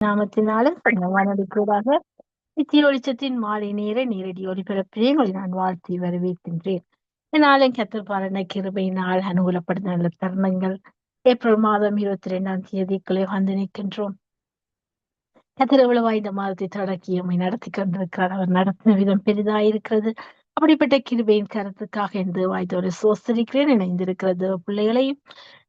நாமத்தினாலும் வானொலிக்கூடாக நித்திய வெளிச்சத்தின் மாலை நேர நேரடி ஒலிபரப்பிலே உங்களை நான் வாழ்த்தி வரவேற்கின்றேன். நாளும் கத்திற்பாலன கிருபை நாள் அனுகூலப்படுத்த நல்ல தருணங்கள். ஏப்ரல் மாதம் 22ஆம் தேதிக்குள்ளே வந்து நிற்கின்றோம். கத்திர எவ்வளவா இந்த மாதத்தை தொடக்கியமை நடத்தி கொண்டிருக்கிறார். அவர் நடத்தின விதம் பெரிதாயிருக்கிறது. அப்படிப்பட்ட கிருபையின் கருத்துக்காக இந்த வாய்த்தோடு சோசரிக்கிறேன். இணைந்திருக்கிறது பிள்ளைகளையும்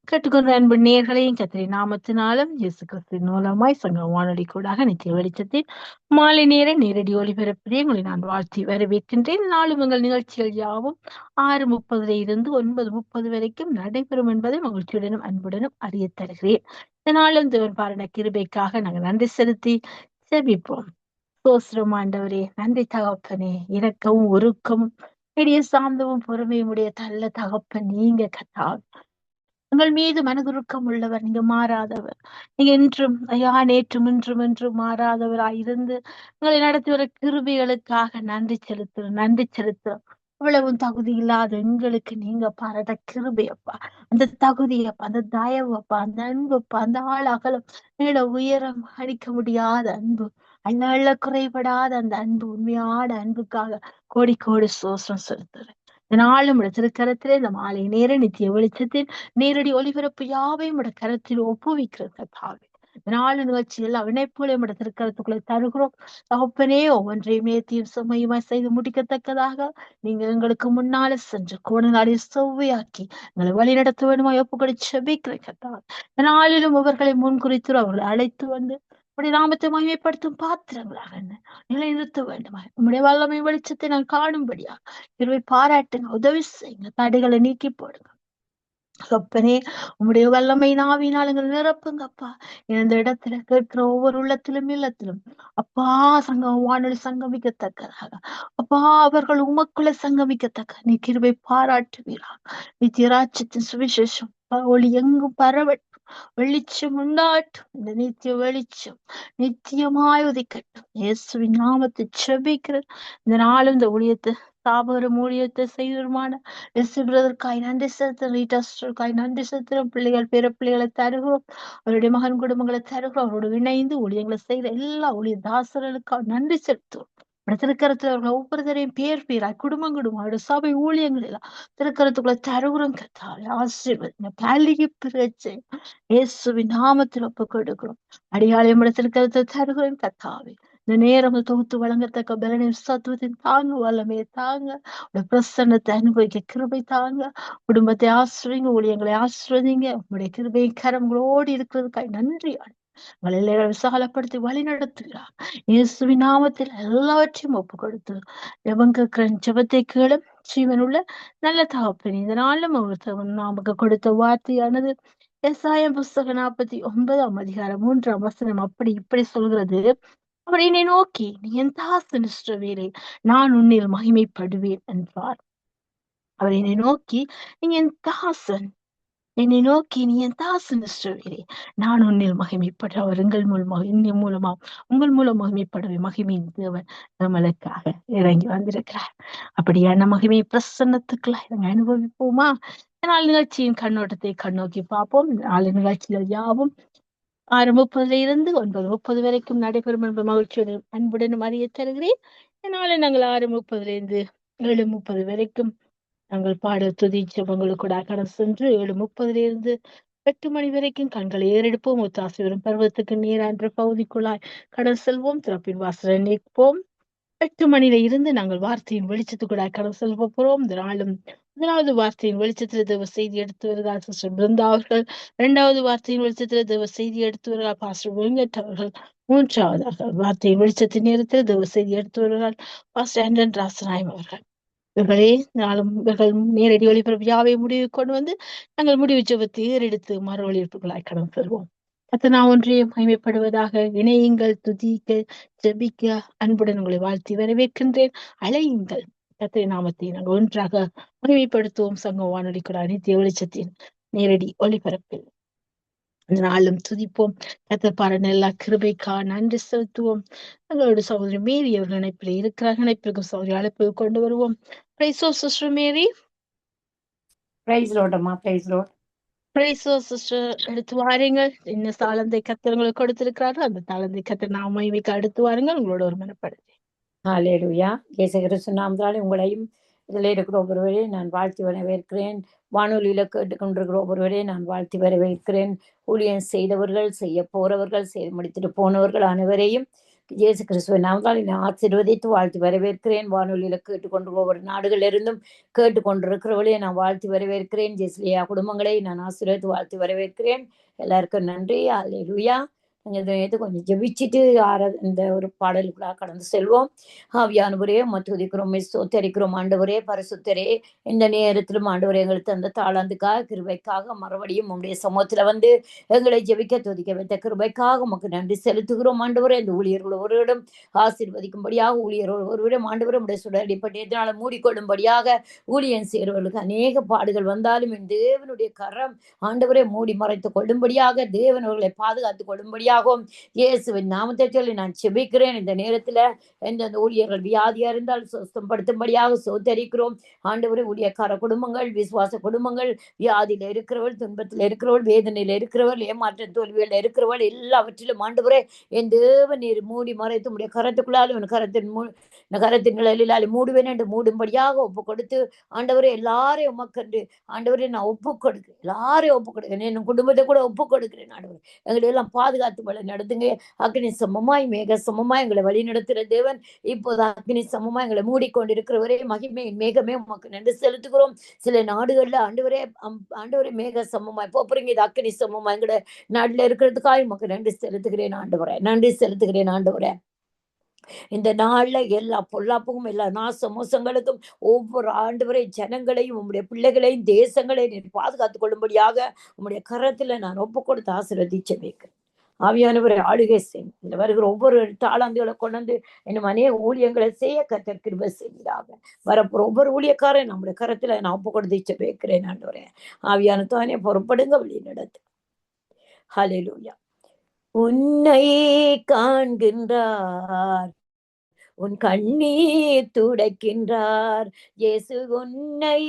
கேட்டுக்கொண்ட அன்பு நேர்களையும் கத்திரி நாமத்தினாலும் இயேசு கிறிஸ்துவின் மூலமாய் சங்க வானொலி கூடாக நித்திய வெளிச்சத்தில் மாலை நேர நேரடி ஒளிபரப்பிலே உங்களை நான் வாழ்த்தி வரவேற்கின்றேன். நாளும் உங்கள் நிகழ்ச்சிகள் யாவும் 6:30 இருந்து 9:30 வரைக்கும் நடைபெறும் என்பதை மகிழ்ச்சியுடனும் அன்புடனும் அறிய தருகிறேன். இதனாலும் தேவன் பாருன கிருபைக்காக நாங்கள் நன்றி செலுத்தி ஜெபிப்போம். சோஸ்திரம் ஆண்டவரே, நன்றி தகப்பனே, இரக்கமும் ஒருக்கமும் பெரிய சாந்தமும் பொறுமையும் உடைய நல்ல தகப்பன் நீங்க கத்தாவே. உங்கள் மீது மனதுருக்கம் உள்ளவர், நீங்க மாறாதவர். நீங்க என்றும் ஐயா நேற்றும் இன்றும் என்றும் மாறாதவராயிருந்து உங்களை நடத்தி வர கிருபைகளுக்காக நன்றி செலுத்துறோம். இவ்வளவும் தகுதி இல்லாத எங்களுக்கு நீங்க பாராட்ட கிருபையப்பா, அந்த தகுதியப்பா, அந்த தயவப்பா, அந்த அன்புப்பா, அந்த அகலம் மேல உயரம் அடிக்க முடியாத அன்பு, அள்ள குறைபடாத அந்த அன்பு, உண்மையான அன்புக்காக கோடி கோடி சோசனம் செலுத்துறேன். நாளும் திருக்கரத்திலே இந்த மாலை நேர நித்திய வெளிச்சத்தில் நேரடி ஒளிபரப்பு யாவையும் கரத்தில் ஒப்புவிக்கிறது கர்த்தாவே. நாலு நிகழ்ச்சியில் இணைப்புகளை திருக்கரத்துக்குள்ளே தருகிறோம் தகப்பனே. ஒவ்வொன்றையுமே தீர் சுமையுமா செய்து முடிக்கத்தக்கதாக நீங்க எங்களுக்கு முன்னால சென்று கோணநாளை செவ்வையாக்கி எங்களை வழி நடத்த வேண்டுமா ஒப்புக்கொடு செபிக்கிற கர்த்தாவே. நாளிலும் அவர்களை முன்குறித்து அவர்களை அழைத்து வந்து உடைய நாமத்தை மகிமைப்படுத்தும் பாத்திரங்களாக நிலைநிறுத்த வேண்டுமா உங்களுடைய வல்லமை வெளிச்சத்தை நான் காணும்படியா இருவை பாராட்டுங்க, உதவி செய்யுங்க, தடைகளை நீக்கி போடுங்க. அப்பனே, உம்முடைய வல்லமை நாவினால் எங்களை நிரப்புங்கப்பா. இந்த இடத்துல கேட்கிற ஒவ்வொரு உள்ளத்திலும் இல்லத்திலும் அப்பா சங்கம் வானொலி சங்கமிக்கத்தக்கதாக அப்பா அவர்கள் உமக்குள்ள சங்கமிக்கத்தக்க நீ கிருபை பாராட்டுவீரா. நித்திய ராஜ்யத்தின் சுவிசேஷம் ஒளி எங்கும் பரவட்டும், வெளிச்சம் உண்டாட்டும். இந்த நித்திய வெளிச்சம் நித்தியமாய் உதிக்கட்டும். இயேசுவின் நாமத்தை செபிக்கிறது. இந்த நாளும் இந்த ஊழியத்தை தாபகரும் ஊழியத்தை செய்வருமான பிரதற்காய் நன்றி செலுத்துறோம். ரீட்டாஸ்டருக்காய் நன்றி செலுத்துறோம். பிள்ளைகள் பேர பிள்ளைகளை தருகிறோம். அவருடைய மகன் குடும்பங்களை தருகிறோம். அவரோடு இணைந்து ஊழியங்களை செய்கிற எல்லா ஊழிய தாசர்களுக்காக நன்றி செலுத்துவோம். திருக்கரத்துல அவர்கள் ஒவ்வொருத்தரையும் பேராய் குடும்பம் அவருடைய சபை ஊழியங்கள் எல்லாம் திருக்கரத்துக்குள்ள தருகிறோம். கத்தாவே ஆசீர்வதிங்க, பலிக்கு பிரச்சை இயேசுவின் நாமத்தில் ஒப்புக் கொடுக்கிறோம். அடியாளையும் திருக்கரத்தை தருகிறோம். கத்தாவே இந்த நேரம் தொகுத்து வழங்கத்தக்க பலனையும் சத்துவத்தையும் தாங்க, வல்லமையை தாங்க, பிரசன்னத்தை அனுபவிக்க கிருபை தாங்க. குடும்பத்தை ஆசிரியங்க, ஊழியங்களை ஆசிர்வதிங்க. உங்களுடைய கிருபை கரங்களோடு இருக்கிறதுக்காக நன்றி. உங்களை விசாலப்படுத்தி வழி நடத்துகிறார். இயேசுவின் நாமத்தில் எல்லாவற்றையும் ஒப்பு கொடுத்து எவங்க ஜபத்தை கேளும் ஜீவனுள்ள நல்ல தகப்பன். இதனாலும் நமக்கு கொடுத்த வார்த்தையானது எசாயம் புஸ்தகம் 49ஆம் அதிகாரம் 3ஆம் வசனம் அப்படி இப்படி சொல்கிறது. அவர் என்னை நோக்கி நீ என் தாசன் இஸ்ரவேலே, நான் உன்னில் மகிமைப்படுவேன் என்றார். அவர் என்னை நோக்கி நீ என் தாசன், என்னை நோக்கி நீ என் தாசன் இஸ்ரவேலே, நான் உன்னில் மகிமைப்பட அவர் எங்கள் மூலமா உங்கள் மூலம் மகிமைப்படவே மகிமையின் தேவன் நம்மளுக்காக இறங்கி வந்திருக்கிறார். அப்படியான மகிமை பிரசன்னத்துக்குள்ள இறங்க அனுபவிப்போமா? நாலு நிகழ்ச்சியின் கண்ணோட்டத்தை கண்ணோக்கி பார்ப்போம். நாலு நிகழ்ச்சிகள் யாவும் 6:30 இருந்து 9:30 வரைக்கும் நடைபெறும் என்பது மகிழ்ச்சியுடன் அன்புடனும் அறிய தருகிறேன். இதனால நாங்கள் 6:30 7:30 வரைக்கும் நாங்கள் பாடல் துதி ஜெபங்களுக்கு கூட கடந்து சென்று 7:30 8 மணி வரைக்கும் கண்களை ஏறெடுப்போம். ஒத்தாசி வரும் பருவத்துக்கு நேரான்ற பகுதிக்குள்ளாய் கடந்து செல்வோம். திறப்பின் வாசலை நீப்போம். 8 மணியில இருந்து நாங்கள் வார்த்தையின் வெளிச்சத்துக்கூட கடந்து செல்ல போறோம். இந்த நாளும் முதலாவது வார்த்தையின் வெளிச்சத்துல தேவ செய்தி எடுத்து வருகிறார் சிஸ்டர் பிருந்தா அவர்கள். 2வது வார்த்தையின் வெளிச்சத்துல தேவ செய்தி எடுத்து வருகிறார் பாஸ்டர் வெங்கட் அவர்கள். 3வது வார்த்தையின் வெளிச்சத்தின் நேரத்தில் தேவ செய்தி எடுத்து வருகிறார் பாஸ்டர் ஆண்டன் ராசநாயம் அவர்கள். இவர்களே நாளும் இவர்கள் நேரடி ஒளிபரப்பு யாவை முடிவு கொண்டு வந்து நாங்கள் முடிவு ஜெபத்தை ஏறெடுத்து மறு ஒளிபரப்புகளாய் கடந்து செல்வோம். கர்த்தர் ஒன்றையும் மகிமைப்படுவதாக. இணையுங்கள், துதிக்க, ஜெபிக்க அன்புடன் உங்களை வாழ்த்தி வரவேற்கின்றேன். அழையுங்கள், கர்த்தரின் நாமத்தை நாங்கள் ஒன்றாக மகிமைப்படுத்துவோம். சங்கம் வானொலி கூட நித்திய வெளிச்சத்தின் நேரடி ஒளிபரப்பில் நாளும் துதிப்போம். கர்த்தர் பாருங்க எல்லா கிருபைக்கா நன்றி செலுத்துவோம். எங்களோட சகோதரி மேரி அவர்கள் இணைப்பில் இருக்கிறார்கள். இணைப்பிற்கும் சகோதரி அழைப்பு கொண்டு வருவோம். பிரைஸ் சிஸ்டர் மேரி. பிரைஸ் லார்ட் அம்மா, பிரைஸ் லார்ட். சிஸ்டர், எடுத்து வாருங்கள். என்ன தாளந்தை கத்தர் உங்களுக்கு கொடுத்திருக்கிறாரோ அந்த தாளந்தை கத்தர் நாமைக்கு அடுத்து வாருங்கள். உங்களோட ஒரு மனப்படுது. ஹalleluya. இயேசு கிறிஸ்து நாமத்தாலே உங்களையும் இதில் இருக்கிற ஒருவரே நான் வாழ்த்தி வரவேற்கிறேன். வானொலியில கேட்டுக்கொண்டிருக்கிற ஒருவரே நான் வாழ்த்தி வரவேற்கிறேன். ஊழியம் செய்தவர்கள், செய்ய போறவர்கள், செய்து முடித்துட்டு போனவர்கள் அனைவரையும் இயேசு கிறிஸ்துவின் நாமத்தால் நான் ஆசீர்வதித்து வாழ்த்தி வரவேற்கிறேன். வானொலியில கேட்டுக்கொண்டு ஒவ்வொரு நாடுகளிலிருந்தும் கேட்டுக்கொண்டிருக்கிறவர்களே நான் வாழ்த்தி வரவேற்கிறேன். ஜெஸ்லியா குடும்பங்களை நான் ஆசீர்வதித்து வாழ்த்தி வரவேற்கிறேன். எல்லாருக்கும் நன்றி. ஹalleluya. கொஞ்சம் ஜெபிச்சுட்டு இந்த ஒரு பாடலுக்குள்ளாக கடந்து செல்வோம். ஆவியானவரே துதிக்கிறோம், ஸ்தோத்தரிக்கிறோம். ஆண்டவரே பரிசுத்தரே, இந்த நேரத்திலும் ஆண்டவரே எங்களுக்கு அந்த தாளாந்துக்காக கிருபைக்காக மறுபடியும் உங்களுடைய சமூகத்துல வந்து எங்களை ஜெபிக்க துதிக்க வைத்த கிருபைக்காக உமக்கு நன்றி செலுத்துகிறோம். ஆண்டவரே இந்த ஊழியர்கள் ஒருவரிடம் ஆசீர்வதிக்கும்படியாக, ஊழியர்கள் ஒருவரிடம் ஆண்டவரே உடைய சுடடிப்பட்டத்தினால மூடிக்கொள்ளும்படியாக, ஊழியம் செய்கிறவர்களுக்கு அநேக பாடுகள் வந்தாலும் என் தேவனுடைய கரம் ஆண்டவரே மூடி மறைத்து கொள்ளும்படியாக, தேவன் அவர்களை பாதுகாத்து கொள்ளும்படியாகவும் இயேசுவின் நாமத்தை சொல்லி நான் செபிக்கிறேன். இந்த நேரத்துல எந்தெந்த ஊழியர்கள் வியாதியா இருந்தால் சுத்தப்படுத்தும்படியாக சோத்தரிக்கிறோம். ஆண்டவரே ஊழியக்கார குடும்பங்கள், விசுவாச குடும்பங்கள், வியாதியில இருக்கிறவள், துன்பத்தில் இருக்கிறவள், வேதனையில இருக்கிறவள், ஏமாற்ற தோல்வியில் இருக்கிறவள், எல்லாவற்றிலும் ஆண்டவரே என் தேவன் நீர் மூடி மறைத்து உடைய கரத்துக்குள்ளாலும் கரத்தின் நிழலில் மூடுவேன் என்று மூடும்படியாக ஒப்பு கொடுத்து ஆண்டவரே எல்லாரையும் உமக்கன்று ஆண்டவரே நான் ஒப்பு கொடுக்கிறேன். எல்லாரையும் ஒப்பு கொடுக்கிறேன். என் குடும்பத்தை கூட ஒப்பு கொடுக்கிறேன். ஆண்டவர் எங்களை எல்லாம் பாதுகாத்து வழி நடத்துங்க. அக்னி சமமாய் மேக சமமாய் எங்களை வழி நடத்துகிற தேவன் இப்போது அக்னி சமமாய் எங்களை மூடிக்கொண்டிருக்கிறவரே மகிமையின் மேகமே உமக்கு நன்றி செலுத்துகிறோம். சில நாடுகள்ல ஆண்டவரே மேக சமமாய் போறீங்க, இது அக்னி சமமாய் எங்களோட நாட்டுல இருக்கிறதுக்காக உமக்கு நன்றி செலுத்துகிறேன். நன்றி செலுத்துகிறேன். ஆண்டவரே இந்த நாள்ல எல்லா பொல்லாப்புக்கும், எல்லா நாச மோசங்களுக்கும் ஒவ்வொரு ஆண்டவரை ஜனங்களையும் உம்முடைய பிள்ளைகளையும் தேசங்களையும் நீர் பாதுகாத்துக் கொள்ளும்படியாக உம்முடைய கரத்துல நான் ஒப்பு கொடுத்து ஆசீர்வதிச்சு வைக்கிறேன். ஆவியானவரை ஆளுகை செய்யும். இந்த வருகிற ஒவ்வொரு தாளாந்துகளை கொண்டு இன்னும் அநேக ஊழியங்களை செய்ய கர்த்தர் கிருபை செய்கிறாங்க. வரப்போற ஒவ்வொரு ஊழியக்காரன் நம்முடைய கரத்துல நான் ஒப்பு கொடுத்து வைக்கிறேன். ஆண்டவரே ஆவியான தானே பொறுப்படுங்க, வழி நடத்து. ஹல்லேலூயா. உன்னை காண்கின்றார், உன் கண்ணீர் துடைக்கின்றார். இயேசு உன்னை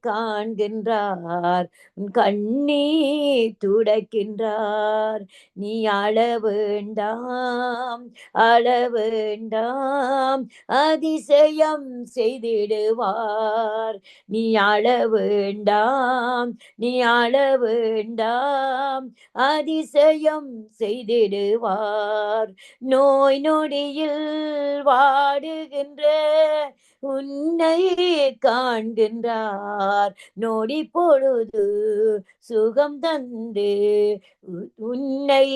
காண்கின்றார், உன் கண்ணீர் துடைக்கின்றார். நீ அழ வேண்டாம், அழ வேண்டாம், அதிசயம் செய்திடுவார். நீ அழ வேண்டாம், நீ அழ வேண்டாம், அதிசயம் செய்திடுவார். நோய் நொடியில் வாடுகின்ற உன்னை காண்கின்றார். நொடி பொழுது சுகம் தந்து உன்னை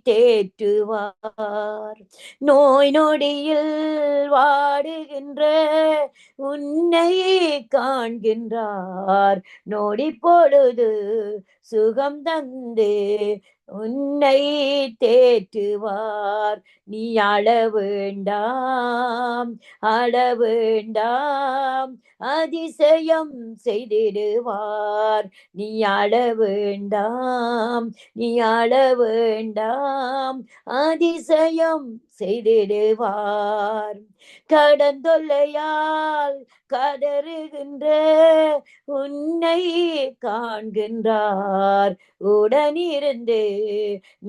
தேற்றுவார். நோய் நொடியில் வாடுகின்ற உன்னை காண்கின்றார். நொடி பொழுது சுகம் தந்து உன்னை தேற்றுவார். நீ அழ வேண்டாம், அழ வேண்டாம், அதிசயம் செய்திடுவார். நீ அழ வேண்டாம், நீ அழ வேண்டாம், அதிசயம் செய்திடுவார். கடந்தொல்லையால் கதறுகின்ற உன்னை காண்கின்றார். உடனிருந்து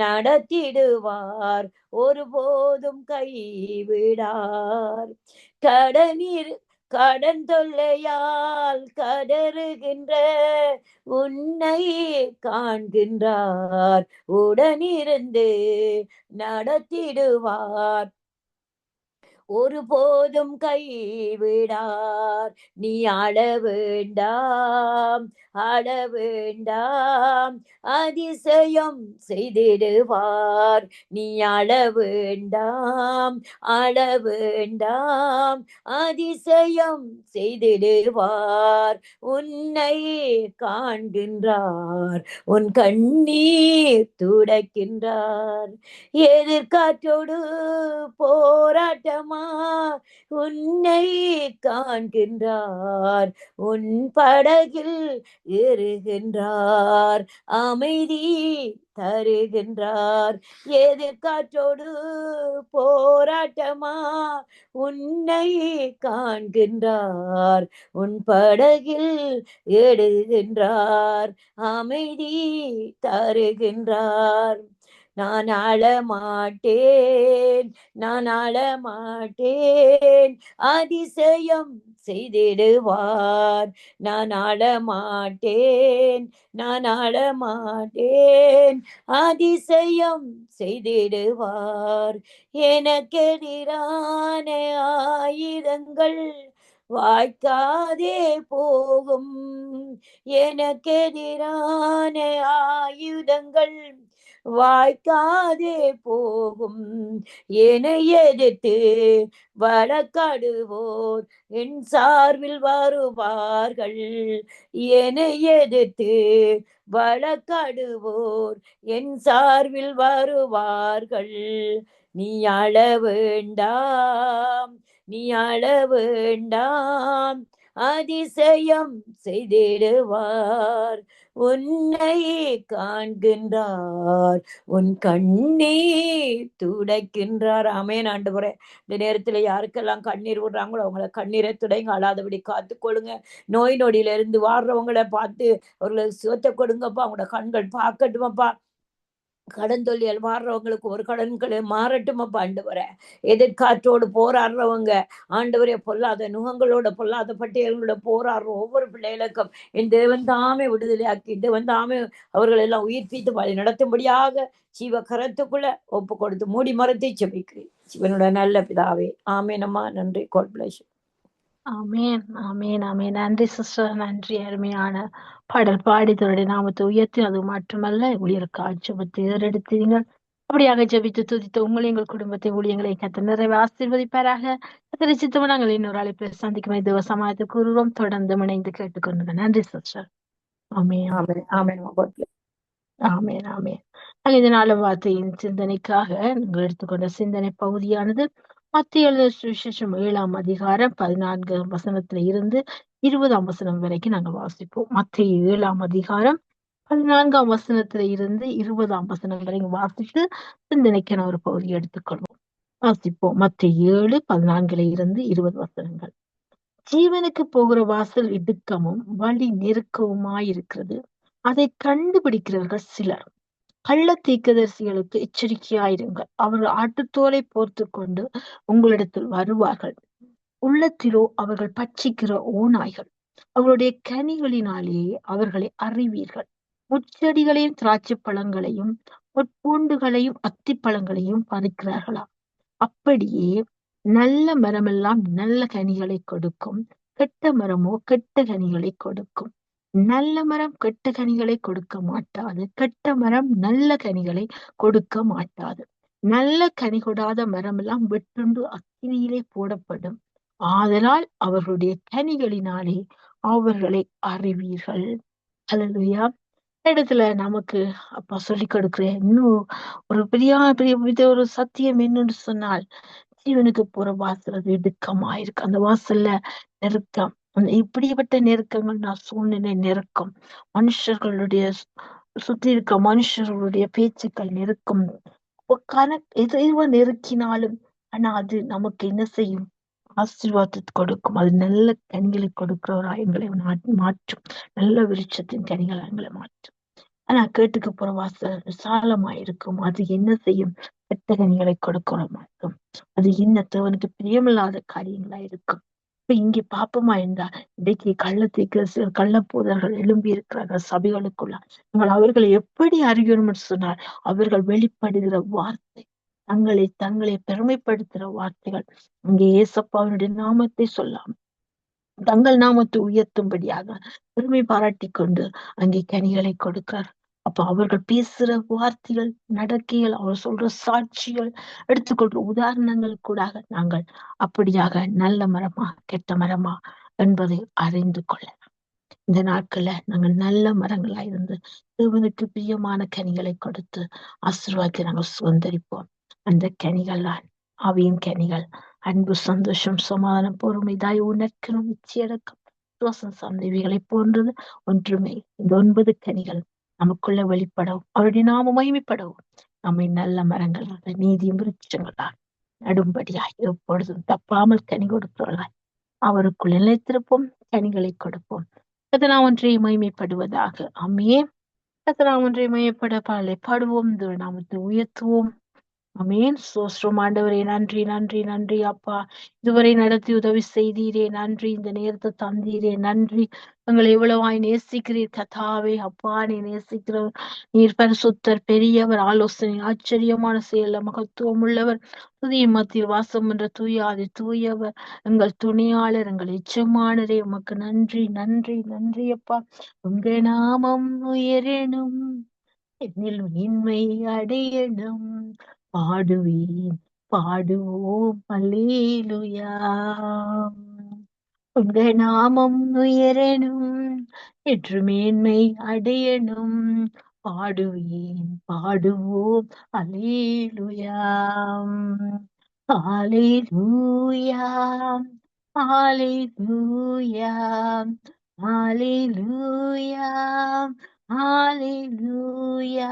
நடத்திடுவார், ஒருபோதும் கைவிடார். கடன் தொல்லையால் கதறுகின்ற உன்னை காண்கின்றார். உடனிருந்து நடத்திடுவார், ஒருபோதும் கைவிடார். நீ அழ வேண்டாம், அழ வேண்டாம், அதிசயம் செய்திடுவார். நீ அழ வேண்டாம், அழ வேண்டாம், அதிசயம் செய்திடுவார். உன்னை காண்கின்றார், உன் கண்ணீர் துடைக்கின்றார். எதிர்காற்றோடு போராட்டமா போராட்டமா உன்னை காண்கின்றார், உன் படகில் ஏறுகின்றார், அமைதி தருகின்றார். எதிர்காற்றோடு போராட்டமா உன்னை காண்கின்றார், உன் படகில் ஏடுகின்றார், அமைதி தருகின்றார். நான் அழமாட்டேன், நான் அழமாட்டேன், அதிசயம் செய்திடுவார். நான் அழமாட்டேன், நான் அழமாட்டேன், அதிசயம் செய்திடுவார். எனக்கெதிரான ஆயுதங்கள் வாய்க்காதே போகும், எனக்கெதிரான ஆயுதங்கள் வாய்க்காதே போகும். என்னை எதிர்த்து வழக்காடுவோர் என் சார்பில் வருவார்கள், என்னை எதிர்த்து வழக்காடுவோர் என் சார்பில் வருவார்கள். நீ அழ வேண்டாம், நீ அழ வேண்டாம், அதிசயம் செய்திடுவார். உன்னை காண்கின்றார், உன் கண்ணீர் துடைக்கின்றார். ஆமென் ஆண்டவரே. இந்த நேரத்துல யாருக்கெல்லாம் கண்ணீர் விடுறாங்களோ அவங்கள கண்ணீரை துடைங்க, அழாதபடி காத்துக்கொள்ளுங்க. நோய் நொடியில இருந்து வாடுறவங்களை பார்த்து அவர்களுக்கு சுகத்தை கொடுங்கப்பா. அவங்களோட கண்கள் பார்க்கட்டுமப்பா. கடன் தொல்லியல் மாறுறவங்களுக்கு ஒரு கடன்களை மாறட்டுமப்பா ஆண்டவரே. எதிர்காற்றோடு போராடுறவங்க ஆண்டவரே, பொல்லாத நுகங்களோட பொல்லாத பட்டியல்களோட போராடுற ஒவ்வொரு பிள்ளைகளுக்கும் என் தேவன் தாமே விடுதலையாக்கி, தேவன் தாமே அவர்கள் எல்லாம் உயிர்ப்பித்து வழி நடத்தும்படியாக ஜீவ கரத்துக்குள்ள ஒப்பு கொடுத்து மூடி மரத்தை செபிக்கிறேன். சிவனோட நல்ல பிதாவே, ஆமேனம்மா. நன்றி. God bless you. ஆமேன், ஆமேன், ஆமேன். நன்றி சிஸ்டர், நன்றி. அருமையான பாடல் பாடி தன்னுடைய நாமத்தை உயர்த்தி, அது மட்டுமல்ல ஊழியருக்கு ஜெபத்தை ஏறெடுத்தீர்கள். அப்படியாக ஜெபித்து துதித்த உங்களை, எங்கள் குடும்பத்தை, ஊழியங்களை கர்த்தர் நிறைவு ஆசீர்வதிப்பாராக. கர்த்தரை சித்தமா நாங்கள் இன்னொரு அழைப்பில் சந்திக்கும் தேவ சமாதத்தை கூறுவோம். தொடர்ந்து இணைந்து கேட்டுக்கொண்டு நன்றி சிஸ்டர். ஆமேன், ஆமென், ஆமென்மா. God bless. ஆமேன், ஆமேன். இதனால வார்த்தையின் சிந்தனைக்காக நீங்கள் எடுத்துக்கொண்ட சிந்தனை பகுதியானது மத்திய எழுதின சுவிசேஷம் 7ஆம் அதிகாரம் 14ஆம் வசனத்துல இருந்து 20ஆம் வசனம் வரைக்கும் நாங்கள் வாசிப்போம். மத்திய 7ஆம் அதிகாரம் 14ஆம் வசனத்துல இருந்து 20ஆம் வசனம் வரைக்கும் வாசித்து சிந்தனைக்கான ஒரு பகுதியை எடுத்துக்கொள்வோம். வாசிப்போம். மத்திய 7:14 இருந்து 20 வசனங்கள். ஜீவனுக்கு போகிற வாசல் இடுக்கமும் வழி நெருக்கவுமாயிருக்கிறது, அதை கண்டுபிடிக்கிறவர்கள் சிலர். கள்ள தீர்க்கதரிசிகளுக்கு எச்சரிக்கையாயிருங்கள், அவர்கள் ஆட்டுத்தோலை போர்த்து கொண்டு உங்களிடத்தில் வருவார்கள், உள்ளத்திலோ அவர்கள் பட்சிக்கிற ஓநாய்கள். அவர்களுடைய கனிகளினாலேயே அவர்களை அறிவீர்கள். முச்செடிகளையும் திராட்சை பழங்களையும் முட்பூண்டுகளையும் அத்தி பழங்களையும் பறிக்கிறார்களா? அப்படியே நல்ல மரமெல்லாம் நல்ல கனிகளை கொடுக்கும், கெட்ட மரமோ கெட்ட கனிகளை கொடுக்கும். நல்ல மரம் கெட்ட கனிகளை கொடுக்க மாட்டாது, கெட்ட மரம் நல்ல கனிகளை கொடுக்க மாட்டாது. நல்ல கனி கொடாத மரம் எல்லாம் வெட்டுண்டு அக்கினியிலே போடப்படும். ஆதலால் அவர்களுடைய கனிகளினாலே அவர்களை அறிவீர்கள். அல்லேலூயா. இடத்துல நமக்கு அப்பா சொல்லிக் கொடுக்கிறேன். இன்னும் ஒரு பெரிய பெரிய ஒரு சத்தியம் என்னன்னு சொன்னால், ஜீவனுக்கு போற வாசல் அது இடுக்கமாயிருக்கு. அந்த வாசல்ல நெருக்கம், இப்படிப்பட்ட நெருக்கங்கள், நான் சூழ்நிலை நெருக்கம், மனுஷர்களுடைய சுற்றி இருக்க மனுஷர்களுடைய பேச்சுக்கள் நெருக்கம், எதுவா நெருக்கினாலும் ஆனா அது நமக்கு என்ன செய்யும்? ஆசீர்வாதத்தை கொடுக்கும். அது நல்ல கனிகளை கொடுக்கிறவரா எங்களை மாற்றும். நல்ல விருட்சத்தின் கனிகளை எங்களை மாற்றும். ஆனா கேட்டுக்கு போற வாசல் விசாலமாயிருக்கும், அது என்ன செய்யும்? கெட்ட கனிகளை கொடுக்கிற மாட்டோம். அது என்ன தேவனுக்கு பிரியமில்லாத காரியங்களா இருக்கும். இப்ப இங்கே பாப்பமா இருந்தா இன்றைக்கு கள்ளப்போதர்கள் எழும்பி இருக்கிறார்கள் சபைகளுக்குள்ள. நீங்கள் அவர்களை எப்படி அறியணும்னு சொன்னால், அவர்கள் வெளிப்படுகிற வார்த்தை, தங்களை பெருமைப்படுத்துகிற வார்த்தைகள். அங்கே ஏசப்பாவினுடைய நாமத்தை சொல்லாம், தங்கள் நாமத்தை உயர்த்தும்படியாக பெருமை பாராட்டி கொண்டு அங்கே கனிகளை கொடுக்கிறார். அப்ப அவர்கள் பேசுற வார்த்தைகள், நடக்கைகள், அவர் சொல்ற சாட்சிகள், எடுத்துக்கொள்ற உதாரணங்கள் கூட நாங்கள் அப்படியாக நல்ல மரமா கெட்ட மரமா என்பதை அறிந்து கொள்ள இந்த நாட்கள்ல நாங்கள் நல்ல மரங்களா இருந்து தேவனுக்கு பிரியமான கனிகளை கொடுத்து ஆசீர்வாதத்தை நாங்கள் சுதந்திரிப்போம். அந்த கனிகள் தான் ஆவியின் கனிகள். அன்பு, சந்தோஷம், சமாதானம், பொறுமை, தயவு, நற்குணம், இச்சையடக்கம், விசுவாசம் சார்ந்த இவைகளை போன்றது ஒன்றுமே. இந்த 9 கனிகள் நமக்குள்ள வெளிப்படவும் அவருடைய நாம மகிமைப்படவும் நம்மை நல்ல மரங்களாக நீதியும் விருட்சங்களாக நடும்படியாய் எப்பொழுதும் தப்பாமல் கனி கொடுக்கிறவர்களாய் அவருக்குள் நிலைத்திருப்போம், கனிகளை கொடுப்போம். கர்த்தர் ஒன்றை மகிமைப்படுவதாக. ஆமென். கர்த்தர் ஒன்றை மகிமைப்பட பாடுவோம், நாமத்தை உயர்த்துவோம். ஆமென். சோஸ்திரம் ஆண்டவரே, நன்றி நன்றி நன்றி அப்பா. இதுவரை நடத்தி உதவி செய்தீரே, நன்றி. இந்த நேரத்தை தந்தீரே, நன்றி. எங்களை எவ்வளவாய் நேசிக்கிறீர் கத்தாவே. அப்பா, நீ நேசிக்கிறவர், நீர் பரிசுத்தர், பெரியவர், ஆலோசனை ஆச்சரியமான செயல்ல மகத்துவம் உள்ளவர், துதிய மத்தியில் வாசம் என்ற தூயாதி தூயவர், எங்கள் துணையாளர், எங்கள் எச்சமானரே, உமக்கு நன்றி நன்றி நன்றி அப்பா. உங்க நாமம் உயரேனும், என்னில் இன்மை அடையணும், பாடுவேன் பாடுவோம் அல்லேலூயா. உங்க நாமம் உயரணும், என்று மேன்மை அடையணும், பாடுவேன் பாடுவோம் அல்லேலூயா. ஹalleluya, ஹalleluya, ஹalleluya, ஹalleluya.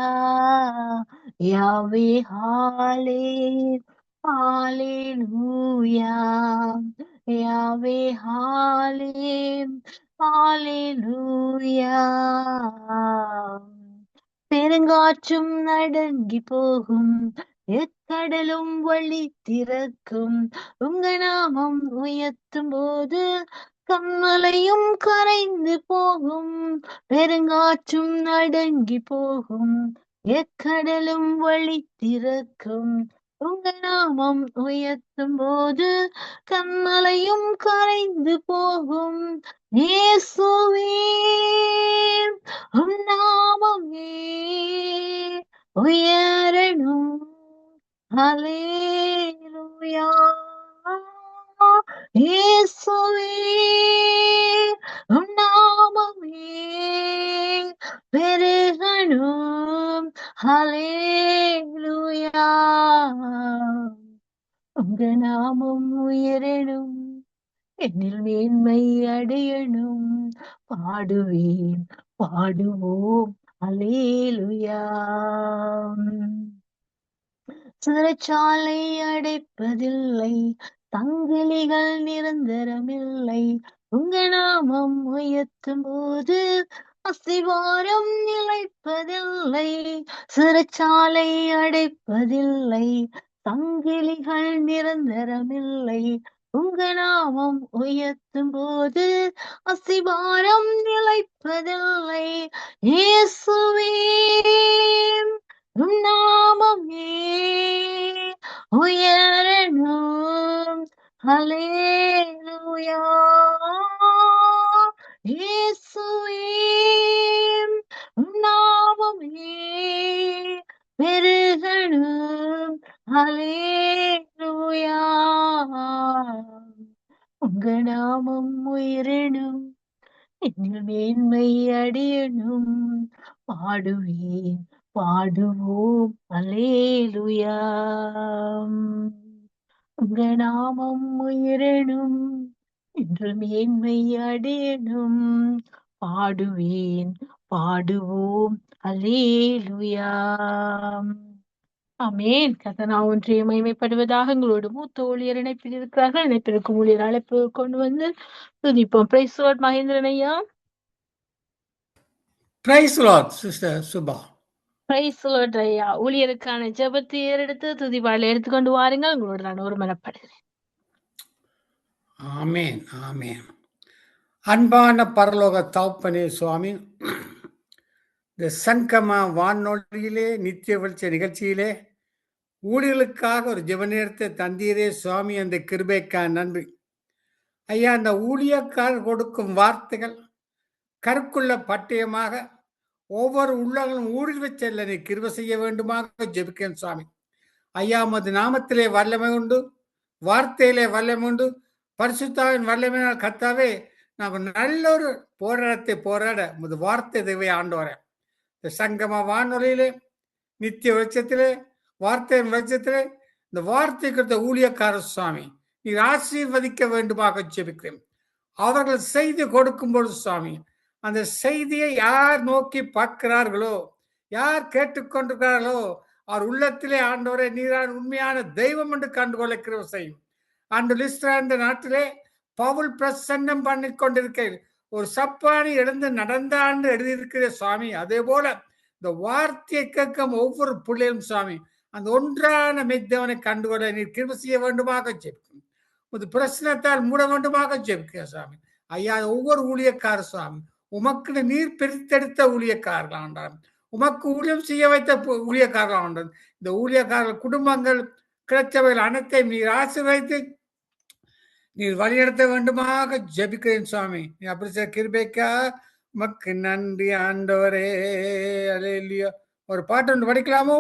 யாவே ஹalleluya, யாவே ஹalleluya. பெருங்காற்றும் அடங்கி போகும், எக்கடலும் வழி திறக்கும், உங்க நாமம் உயர்த்தும் போது கண்மலையும் கரைந்து போகும். பெருங்காற்றும் அடங்கி போகும், எக்கடலும் வழி திறக்கும், உங்க நாமம் உயர்த்தும் போது கண்மலையும் கரைந்து போகும். இயேசுவே, உம் நாமமே உயரணும், ஹalleluya. இயேசுவே, உம் நாமமே பெருகணும், ஹalleluya. உங்க நாமம் உயரணும், என்னில் மேன்மை அடையணும், பாடுவேன் பாடுவோம் அல்லேலூயா. சிறைச்சாலை அடைப்பதில்லை, சங்கிலிகள் நிரந்தரமில்லை, உங்க நாமம் உயர்த்தும் போது அஸ்திவாரம் நிலைப்பதில்லை. சிறைச்சாலை அடைப்பதில்லை, சங்கிலிகள் நிரந்தரமில்லை, உங்க நாமம் உயர்த்தும் போது அஸ்திவாரம் நிலைப்பதில்லை. இயேசுவே, உம் நாமமே உயரணும், ஹalleluya. இயேசுவே, உம் நாமமே பெருகணும், ஹalleluya. உங்க நாமம் உயரணும், என்னில் மேன்மை அடையணும், பாடுவேன் பாடுவோம் அல்லேலூயா. உங்க நாமம் உயரணும், என்று மேன்மை அடையணும், பாடுவேன் பாடுவோம் அல்லேலூயா. ஆமென். கர்த்தர் ஒன்றை மகிமைப்படுவதாக. எங்களோடு மூத்த ஊழியர் இணைப்பில் இருக்கிறார்கள். இணைப்பிற்கு ஊழியர் அழைப்பு கொண்டு வந்து துதிப்போம். பிரைஸ் லார்ட் மகேந்திரன் ஐயா. Praise Lord sister Subha. Praise Lord ஐயா. ஊழியருக்கான ஜெபத்தை ஏறெடுத்து துதிபாடலை எடுத்துக்கொண்டு வாருங்கள். உங்களோடு நான் ஒருமனப்படுகிறேன். ஆமேன் ஆமேன். அன்பான பரலோக தகப்பனே சுவாமி, இந்த சங்கம வானொலியிலே நித்திய வெளிச்ச நிகழ்ச்சியிலே ஊழியர்களுக்காக ஒரு ஜெப நேரத்தை தந்தீரே சுவாமி. அந்த கிருபைக்கான நன்றி ஐயா. அந்த ஊழியக்காரர் கொடுக்கும் வார்த்தைகள் கருக்குள்ள பட்டயமாக ஒவ்வொரு உள்ளங்களும் ஊடுருவி செல்ல நீ கிருபை செய்ய வேண்டுமாக ஜெபிக்கிறேன் சுவாமி. ஐயா, உமது நாமத்திலே வல்லமை உண்டு, வார்த்தையிலே வல்லமை உண்டு, பரிசுத்தாவின் வல்லமையினால் கர்த்தாவே நாங்கள் நல்ல ஒரு போராட்டத்தை போராட உமது வார்த்தை தேவை ஆண்டவரே. இந்த சங்கம வானொலியிலே நித்திய வெளிச்சத்திலே வார்த்தையின் வெளிச்சத்திலே இந்த வார்த்தை கொடுத்த ஊழியக்கார சுவாமி நீர் ஆசீர்வதிக்க வேண்டுமாக ஜெபிக்கிறேன். அவர்கள் செய்தி கொடுக்கும் பொழுது சுவாமி, அந்த செய்தியை யார் நோக்கி பார்க்கிறார்களோ, யார் கேட்டுக்கொண்டிருக்கிறார்களோ, அவர் உள்ளத்திலே ஆண்டவரே நீரான் உண்மையான தெய்வம் என்று கண்டுகொள்ள கிருபை செய்யும். அன்று லிஸ்ட்ரா என்ற நாட்டிலே பவுல் பிரசன்னம் பண்ணி கொண்டிருக்கிறேன். ஒரு சப்பானி எழுந்து நடந்தான்னு எழுதியிருக்கிற சுவாமி, அதே போல இந்த வார்த்தையை கேட்கும் ஒவ்வொரு பிள்ளையும் சுவாமி, அந்த ஒன்றான மெய்தேவனை கண்டுகொள்ள நீர் கிருபை செய்ய வேண்டுமாக ஜெபிக்கும். ஒரு பிரச்சனத்தால் மூட வேண்டுமாக ஜெபிக்கிறேன் சுவாமி. ஐயா, ஒவ்வொரு ஊழியக்கார சுவாமி, உமக்கு நீர் பிரித்தெடுத்த ஊழியக்காரர்கள் ஆண்டார், உமக்கு ஊழியம் செய்ய வைத்த ஊழியக்காரர்கள் ஆண்டார். இந்த ஊழியக்காரர்கள் குடும்பங்கள் கிடைச்சவைகள் அனைத்தையும் நீர் ஆசீர்வதித்து நீர் வழிநடத்த வேண்டுமாக ஜெபிக்கிறேன் சுவாமி. நீ அப்படி செய்ய கிருபைக்கா உமக்கு நன்றி ஆண்டவரே. அல்லேலூயா. ஒரு பாட்டு ஒன்று படிக்கலாமோ?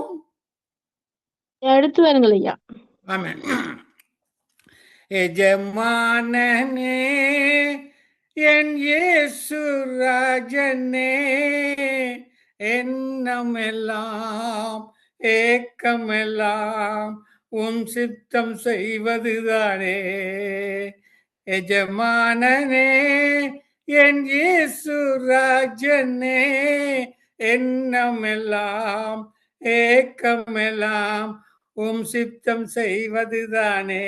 எடுத்து வருங்கள் ஐயா. ஆமென். எஜமானனே என் இயேசு ராஜனே, எண்ணமெல்லாம் ஏக்கமெல்லாம் உம் சித்தம் செய்வதுதானே. எஜமானனே என் இயேசு ராஜனே, எண்ணமெல்லாம் ஏக்கமெல்லாம் உம் சித்தம் செய்வதுதானே.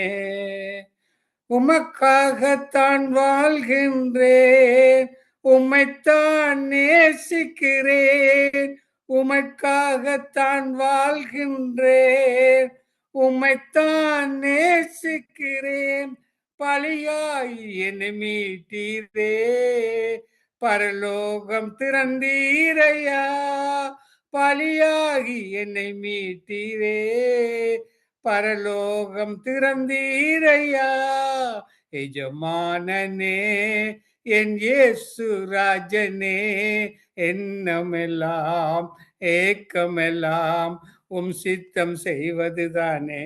உமக்காகத்தான் வாழ்கின்றேன், உம்மைத்தான் நேசிக்கிறேன். உமக்காகத்தான் வாழ்கின்றேன், உம்மைத்தான் நேசிக்கிறேன். பலியாய் என்னை மீட்டீரே, பரலோகம் திறந்தீரையா. பலியாகி என்னை மீட்டீரே, பரலோகம் திறந்தீரையா. எஜமானனே என் இயேசு ராஜனே, எண்ணமெல்லாம் ஏக்கமெல்லாம் உம் சித்தம் செய்வதுதானே.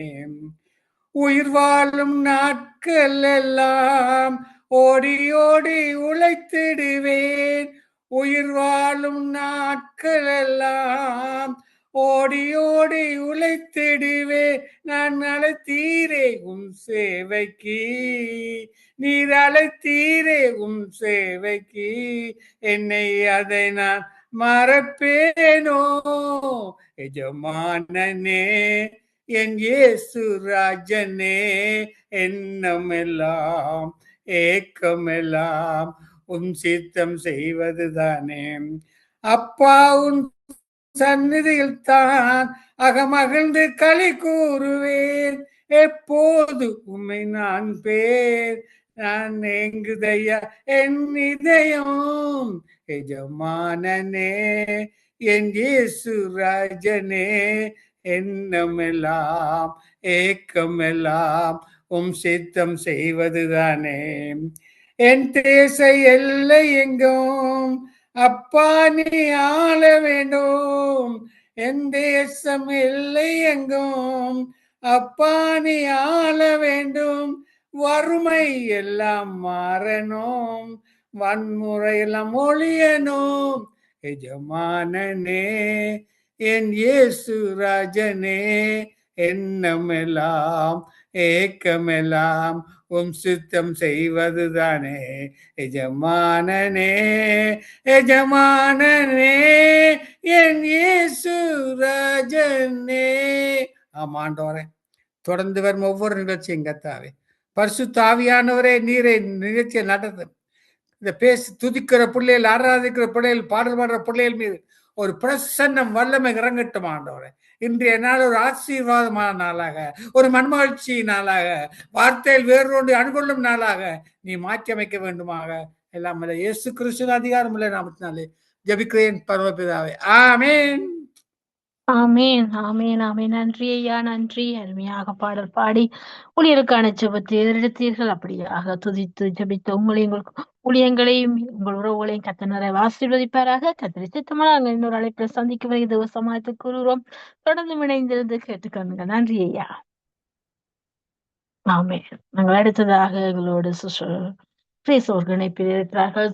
உயிர் வாழும் நாட்கள் எல்லாம் ஓடி ஓடி உழைத்திடுவேன். உயிர் வாழும் நாட்கள் எல்லாம் ஓடி ஓடி உழைத்திடுவே. நான் அழைத்தீரே உம் சேவைக்கு, நீர் அழைத்தீரே உம் சேவைக்கு. என்னை அதை நான் மறப்பேனோ. எஜமானனே என் இயேசு ராஜனே, எண்ணமெல்லாம் ஏக்கமெல்லாம் உம் சித்தம் செய்வதுதானே. அப்பா உன் சந்நிதியில் தான் அகமகிழ்ந்து களி கூறுவேன். எப்போது உம்மை நான் பேர் நான் எங்குதையா என் இதயம். எஜமானனே என் இயேசு ராஜனே, எண்ணமெல்லாம் ஏக்கமெல்லாம் உம் சித்தம் செய்வதுதானே. என் தேச எல்லை எங்கும் அப்பா நீ ஆள வேண்டும். என் தேசம் எல்லை எங்கும் அப்பா நீ ஆள வேண்டும். வறுமை எல்லாம் மாறணும், வன்முறை எல்லாம் ஒழியணும். எஜமானனே என் இயேசு ராஜனே, எண்ணமெல்லாம் ஏக்கமெல்லாம் உம் சித்தம் செய்வதுதானே. எஜமானனே எஜமானனே என் இயேசு ராஜனே. ஆமாண்டவரே, தொடர்ந்து வரும் ஒவ்வொரு நிகழ்ச்சியும் கத்தாவே பரிசுத்த ஆவியானவரே நீரை நிகழ்ச்சியை நடத்து. இந்த பேசி துதிக்கிற பிள்ளைகள், ஆராதிக்கிற பிள்ளைகள், பாடல் பாடுற பிள்ளைகள் மீது ஒரு பிரசன்னம் வல்லமை இறங்கட்டும் ஆண்டவரே. இன்றைய நாள் ஒரு ஆசீர்வாதமான நாளாக, ஒரு மன்மகிழ்ச்சி நாளாக, வார்த்தையில் வேறொன்று அனுகொள்ளும் நாளாக நீ மாற்றி அமைக்க வேண்டுமாக. எல்லாம் இயேசு கிறிஸ்துவின் அதிகாரம் உள்ள நாமத்தினாலே ஜெபிக்கிறேன் பரமபிதாவே, ஆமென். ஆமேன், ஆமேன், ஆமேன். நன்றி ஐயா, நன்றி. அருமையாக பாடல் பாடி ஊழியருக்கான ஜெபத்தை எடுத்தீர்கள். அப்படியாக துதித்து ஜெபித்த உங்களையும் ஊழியங்களையும் உங்கள் உறவுகளையும் கத்தனரை ஆசீர்வதிப்பாராக. கத்தரி சித்தமாக நாங்கள் இன்னொரு அழைப்பில் சந்திக்கும் வரை தேவசமாயத்தை கூறுகிறோம். தொடர்ந்து இணைந்திருந்து கேட்டுக்கொள்ளுங்க. நன்றி ஐயா. ஆமேன். நாங்கள் அடுத்ததாக எங்களோடு அவர்கள் இணைப்பில் இருக்கிறார்கள்.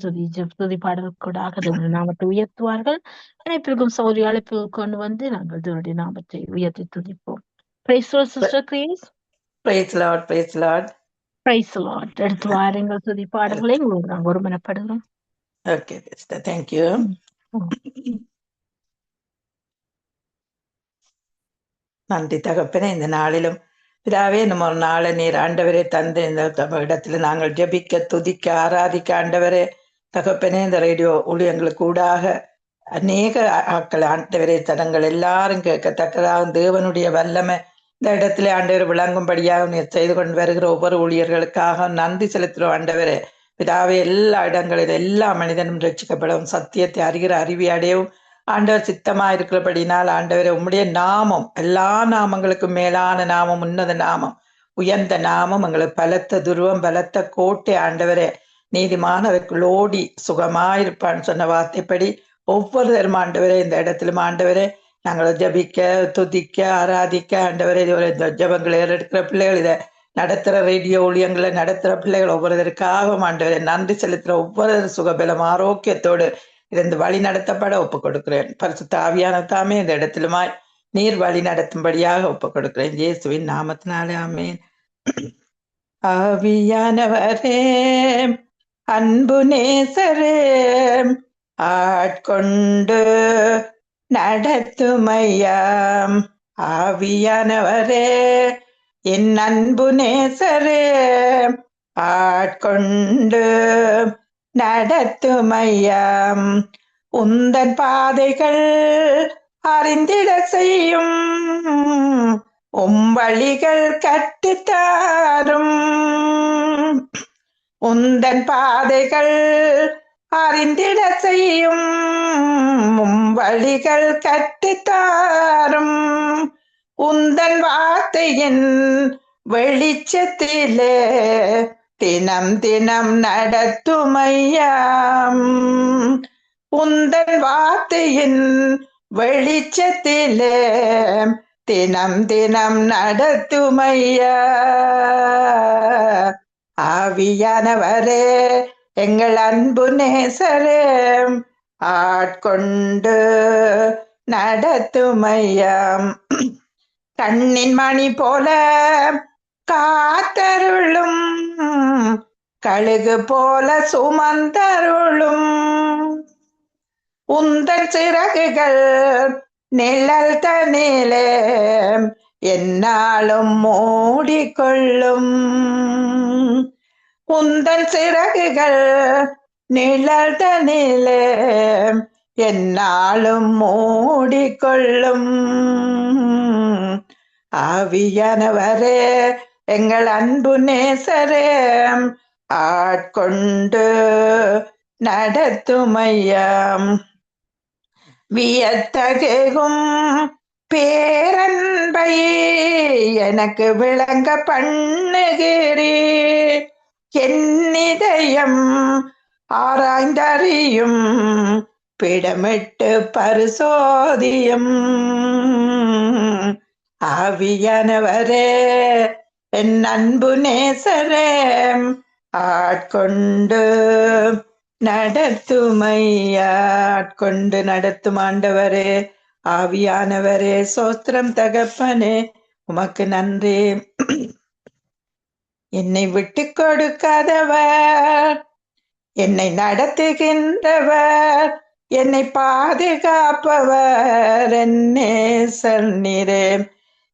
துதி பாடலுக்கூடாக தேவனுடைய நாமத்தை உயர்த்துவார்கள். இணைப்பிற்கும் சௌரி அழைப்பு கொண்டு வந்து நாங்கள் தேவனுடைய நாமத்தை உயர்த்தி துதிப்போம். Praise the Lord, Sister Grace. Praise the Lord, praise the Lord. Praise Lord. எடுத்து வாருங்கள் துதி பாடல்களை உங்களுக்கு நாங்கள் ஒருமனப்படுகிறோம். Okay sister, thank you. நன்றி தகப்பனே. இந்த நாளிலும் பிதாவே, நம்ம ஒரு நாளை நீர் ஆண்டவரே தந்து இந்த இடத்துல நாங்கள் ஜெபிக்க, துதிக்க, ஆராதிக்க ஆண்டவரே தகப்பனே, இந்த ரேடியோ ஊழியங்களுக்கு ஊடாக அநேக ஆட்கள் ஆண்டவரே தடங்கள் எல்லாரும் கேட்கத்தக்கதாக தேவனுடைய வல்லமை இந்த இடத்துல ஆண்டவர் விளங்கும்படியாக நீர் செய்து கொண்டு வருகிற ஒவ்வொரு ஊழியர்களுக்காக நன்றி செலுத்துகிறோம் ஆண்டவரே பிதாவே. எல்லா இடங்களிலும் எல்லா மனிதனும் ரட்சிக்கப்படவும், சத்தியத்தை அறிகிற அறிவி அடையவும் ஆண்டவர் சித்தமா இருக்கிறபடினால் ஆண்டவரே உம்முடைய நாமம் எல்லா நாமங்களுக்கும் மேலான நாமம், உன்னத நாமம், உயர்ந்த நாமம், எங்களுக்கு பலத்த துருவம், பலத்த கோட்டை ஆண்டவரே. நீதிமானவர்களோடி சுகமாயிருப்பான்னு சொன்ன வார்த்தைப்படி ஒவ்வொருத்தரும் ஆண்டவரே இந்த இடத்திலும் ஆண்டவரே நாங்கள் ஜபிக்க, துதிக்க, ஆராதிக்க ஆண்டவரே ஜபங்களை எடுக்கிற பிள்ளைகள், இதை நடத்துகிற ரேடியோ ஊழியங்களை நடத்துகிற பிள்ளைகள் ஒவ்வொருத்தருக்காகவும் ஆண்டவரே நன்றி செலுத்துகிற ஒவ்வொரு சுகபலம் ஆரோக்கியத்தோடு இருந்து வழி நடத்தப்பட ஒப்புக் கொடுக்கிறேன். பரிசுத்த ஆவியான தாமே இந்த இடத்திலுமாய் நீர் வழி நடத்தும்படியாக ஒப்புக் கொடுக்கிறேன். இயேசுவின் நாமத்தினாலே ஆமென். ஆவியானவரே, அன்பு நேசரே, ஆட்கொண்டு நடத்துமையாம். ஆவியானவரே, என் அன்பு நேசரே, ஆட்கொண்டு நடத்துமையாம். உந்தன் பாதைகள் அறிந்திட செய்யும், வழிகள் கட்டுத்தாரும். உந்தன் பாதைகள் அறிந்திட செய்யும், வழிகள் கட்டுத்தாரும். உந்தன் வார்த்தையின் வெளிச்சத்திலே தினம் தினம் நடத்துமையாம். உந்தன் வார்த்தையின் வெளிச்சத்திலே தினம் தினம் நடத்துமையா. ஆவியானவரே, எங்கள் அன்பு நேசரே, ஆட்கொண்டு நடத்துமையாம். கண்ணின் மணி போல காத்தருளும், கழுகு போல சுமந்தருளும். உந்தன் சிறகுகள் நிழல் தனிலே என்னாலும் மூடிக்கொள்ளும். உந்தன் சிறகுகள் நிழல் தனிலே என்னாலும் மூடிக்கொள்ளும். ஆவியானவரே, எங்கள் அன்பு நேசரே, ஆட்கொண்டு நடத்துமையாம். வியத்தகும் பேரன்பை எனக்கு விளங்க பண்ணுகிறீர். என் இதயம் ஆராய்ந்தறியும், பிடமிட்டு பரிசோதியும். ஆவியானவரே, என் அன்பு நேசரே, ஆட்கொண்டு நடத்துமையா. ஆட்கொண்டு நடத்தும் ஆண்டவரே, ஆவியானவரே, சோத்திரம் தகப்பனே, உமக்கு நன்றி. என்னை விட்டு கொடுக்காதவர், என்னை நடத்துகின்றவர், என்னை பாதுகாப்பவர் என்னே சொன்னீரே.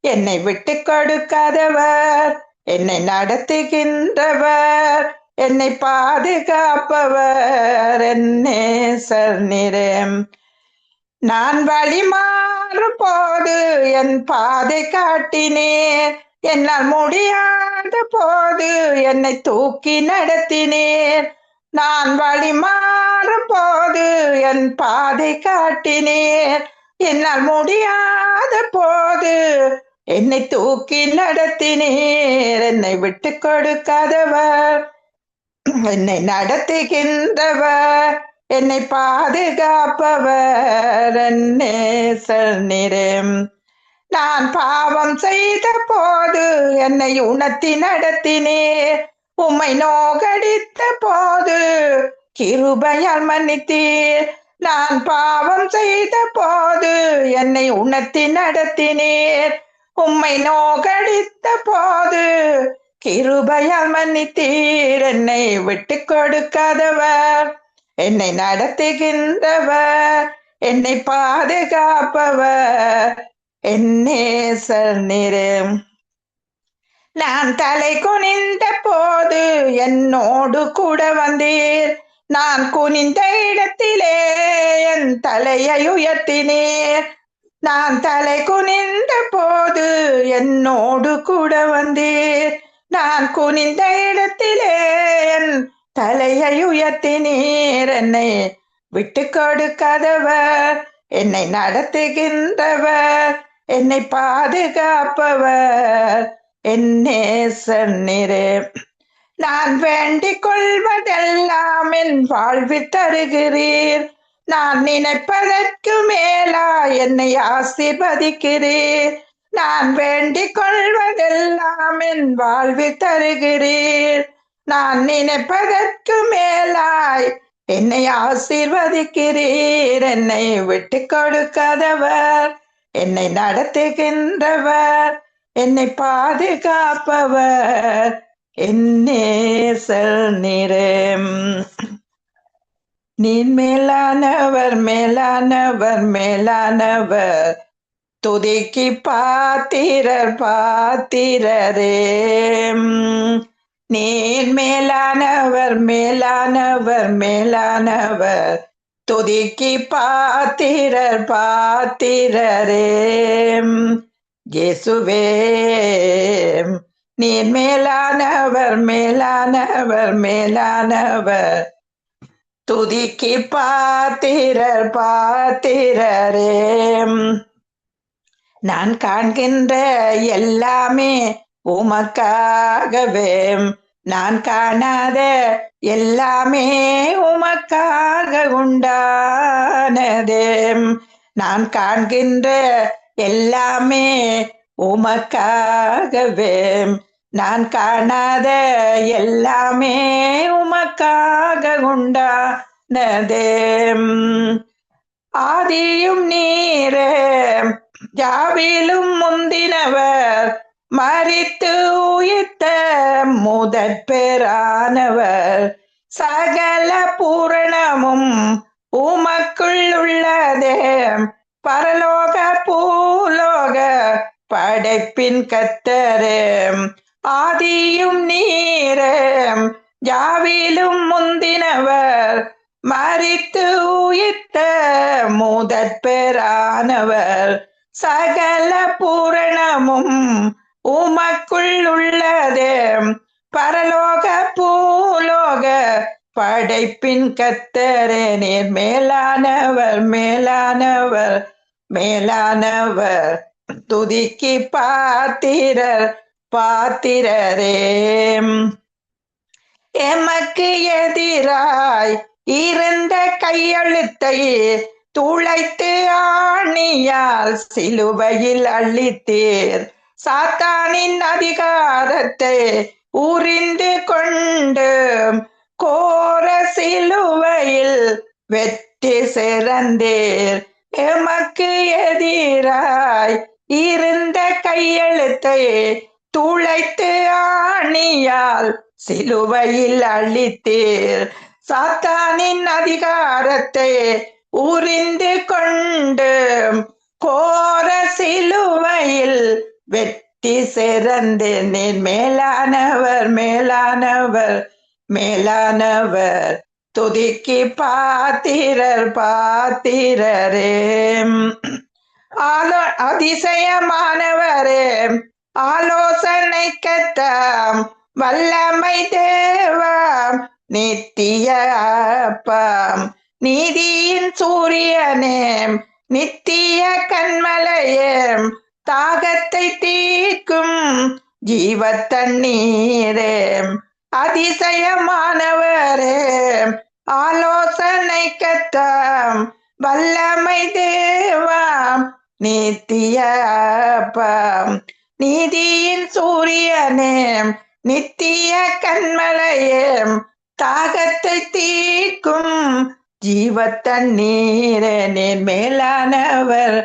என்னை விட்டு கொடுக்காதவர், என்னை நடத்துகின்றவர், என்னை பாதுகாப்பவர் என்னே சொன்னீரே. நான் வழி மாறும் போது என் பாதை காட்டினேன், என்னால் முடியாத போது என்னை தூக்கி நடத்தினேன். நான் வழி மாறும் போது என் பாதை காட்டினேன், என்னால் முடியாத போது என்னை தூக்கி நடத்தினீர். என்னை விட்டு கொடுக்காதவர், என்னை நடத்துகின்றவர், என்னை பாதுகாப்பவர் என்னே சொன்னீரே. நான் பாவம் செய்த போது என்னை உணர்த்தி நடத்தினீர், உம்மை நோகடித்த போது கிருபையால் மன்னித்தீர். நான் பாவம் செய்த போது என்னை உணர்த்தி நடத்தினீர், உம்மை நோகடித்த போது கிருபையால் மன்னித்தீர் என்னை விட்டு கொடுக்காதவர், என்னை நடத்துகின்றவர், என்னை பாதுகாப்பவர், என்னேசர் நீரே. நான் தலை குனிந்த போது என்னோடு கூட வந்தீர், நான் குனிந்த இடத்திலே என் தலையை உயர்த்தினீர். நான் தலை குனிந்த போது என்னோடு கூட வந்தீர், நான் குனிந்த இடத்திலே என் தலையை உயர்த்தினீர். என்னை விட்டு கொடுக்காதவர், என்னை நடத்துகின்றவர், என்னை பாதுகாப்பவர், என்னேசர் நீரே. நான் வேண்டிக் கொள்வதெல்லாம் என் வாழ்வில் தருகிறீர், நான் நினைப்பதற்கு மேலா என்னை ஆசீர்வதிக்கிறீர். நான் வேண்டிக் கொள்வதெல்லாம் என் வாழ்வில் தருகிறீர், நான் நினைப்பதற்கு மேலாய் என்னை ஆசீர்வதிக்கிறீர். என்னை விட்டு கொடுக்காதவர், என்னை நடத்துகின்றவர், என்னை பாதுகாப்பவர், என்னேசர் நீரே. நீர் மேலானவர், மேலானவர், மேலானவர், துதிக்கு பாத்திரர், பாத்திரரே. நீர் மேலானவர், மேலானவர், மேலானவர், துதிக்கு பாத்திரர், பாத்திரரே. இயேசுவே நீர் மேலானவர், மேலானவர், மேலானவர், துதிக்கு பாத்திரர், பாத்திரரே. நான் காண்கின்ற எல்லாமே உமக்காகவே, நான் காணாத எல்லாமே உமக்காக உண்டானதே. நான் காண்கின்ற எல்லாமே உமக்காகவே, நான் காணாத எல்லாமே உமக்காக உண்டானதே. ஆதியும் நீரே, யாவிலும் முந்தினவர், மரித்து உயிர்த்த முதற் பேரானவர், சகல பூரணமும் உமக்குள் உள்ளதே. பரலோக பூலோக படைப்பின் கர்த்தரே, ஆதியும் நீரே, யாவிலும் முந்தினவர், மரித்து உயிர்த்த முதற் பேரானவர், சகல பூரணமும் உமக்குள் உள்ளதே. பரலோக பூலோக படைப்பின் கர்த்தரே, நீர் மேலானவர், மேலானவர், மேலானவர், துதிக்கு பாத்திரர், பாத்திரரே. எமக்கு எதிராய் இருந்த கையெழுத்தை துளைத்து ஆணியால் சிலுவையில் அழித்தீர். சாத்தானின் அதிகாரத்தை உரிந்து கொண்டு கோர சிலுவையில் வெற்றி சிறந்தீர். எமக்கு எதிராய் இருந்த கையெழுத்தை துளைத்து ஆணியால் சிலுவையில் அழித்தீர். சாத்தானின் அதிகாரத்தை உரிந்து கொண்டு கோர சிலுவையில் வெற்றி சிறந்து நீர் மேலானவர், மேலானவர், மேலானவர், துதிக்கு பாத்திரர், பாத்திரரே. அதிசயமானவரே, ஆலோசனை கர்த்தாம், வல்லமை தேவாம், நித்திய அப்பாம், நீதியின் சூரியனே, நித்திய கண்மலையே, தாகத்தை தீர்க்கும் ஜீவ தண்ணீரே. அதிசயமானவரே, ஆலோசனை கர்த்தாம், வல்லமை தேவாம், நித்திய அப்பாம், நீதியின் சூரியனே, நித்திய கண்மலையே, தாகத்தை தீர்க்கும் ஜீவ தண்ணீரே. நீர் மேலானவர்,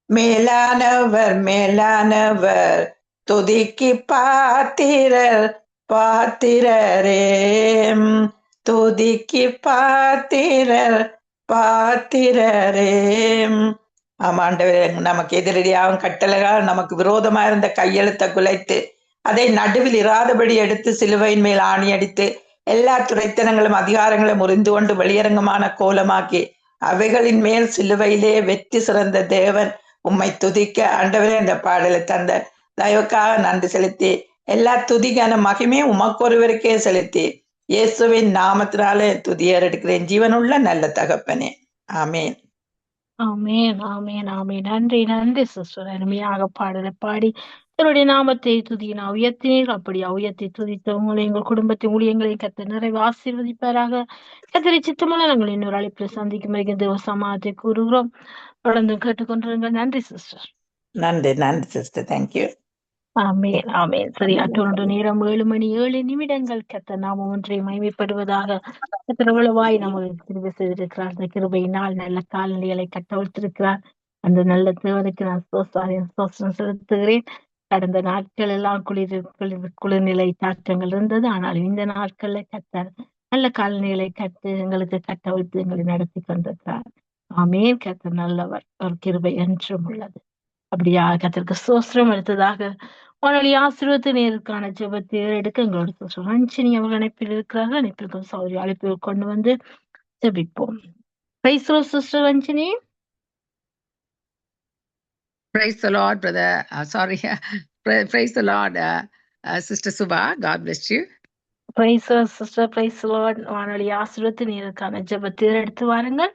மேலானவர், மேலானவர், துதிக்கு பாத்திரர், பாத்திரரே துதிக்கு பாத்திரர் பாத்திரரே. ஆமாண்டவரே, நமக்கு எதிரடியாகும் கட்டளைகள் நமக்கு விரோதமா இருந்த கையெழுத்தை குலைத்து அதை நடுவில் இராதபடி எடுத்து சிலுவையின் மேல் ஆணியடித்து எல்லா துரைத்தனங்களும் அதிகாரங்களும் முறிந்து கொண்டு வெளியரங்கமான கோலமாக்கி அவைகளின் மேல் சிலுவையிலே வெற்றி சிறந்த தேவன் உம்மை துதிக்க ஆண்டவரே இந்த பாடலை தந்த தயவுக்காக நன்றி செலுத்தி எல்லா துதிக்கான மகிமையும் உமக்கொருவருக்கே செலுத்தி இயேசுவின் நாமத்தினாலே துதியர் எடுக்கிறேன் ஜீவனுள்ள நல்ல தகப்பனே. ஆமேன். ஆமேன், ஆமேன், ஆமேன். நன்றி, நன்றி சிஸ்டர். அருமையாக பாடலை பாடி என்னுடைய நாமத்தை துதியினா உயர்த்தினீர்கள். அப்படி உயர்த்தி துதித்த உங்களை எங்கள் குடும்பத்தின் ஊழியங்களை கத்த நிறைவு ஆசீர்வதிப்பாராக. கத்தரை சித்தமுள்ள நாங்கள் இன்னொரு அழைப்பில் சந்திக்கும் வரைக்கும் தேவ சமாதத்தை கூறுகிறோம். தொடர்ந்து கேட்டுக்கொண்டிருங்கள். நன்றி சிஸ்டர். நன்றி நன்றி சிஸ்டர். தேங்க்யூ. ஆமேன், ஆமேன். சரியா தொடர்ந்து நேரம் 7:07 கத்த நாம ஒன்றை மகிமைப்படுவதாக. கத்திரவளவாய் நமக்கு கிருபை செய்திருக்கிறார். அந்த கிருபையினால் நல்ல கால்நிலைகளை கட்டவிழ்த்திருக்கிறார். அந்த நல்ல தேவனுக்கு நான் சோஸ்திரம் செலுத்துகிறேன். கடந்த நாட்கள் எல்லாம் குளிர்நிலை தாக்கங்கள் இருந்தது. ஆனால் இந்த நாட்கள்ல கத்த நல்ல கால்நிலைகளை எங்களுக்கு கட்டவிழ்த்து எங்களை நடத்தி கொண்டிருக்கிறார். ஆமேன். கத்த நல்லவர், ஒரு கிருபை என்றும் உள்ளது. அப்படியா கத்திற்கு சோஸ்திரம். அடுத்ததாக வானொலி ஆசீர்வாதத்தை நேருக்கான ஜெபத்தை எடுக்க எங்களோட சிஸ்டர் ரஞ்சினி அவர்கள் அழைப்பில் இருக்கிறார்கள். அழைப்பில் சௌரி அழைப்பில் கொண்டு வந்து ஜெபிப்போம். Praise the Lord sister Ranjini. Praise the Lord, brother. Sorry. Praise the Lord, Sister Subha. God bless you. Praise the Lord sister. Praise the Lord. வானொலி ஆசீர்வாதத்தை நேருக்கான ஜெபத்தை எடுத்து வாருங்கள்.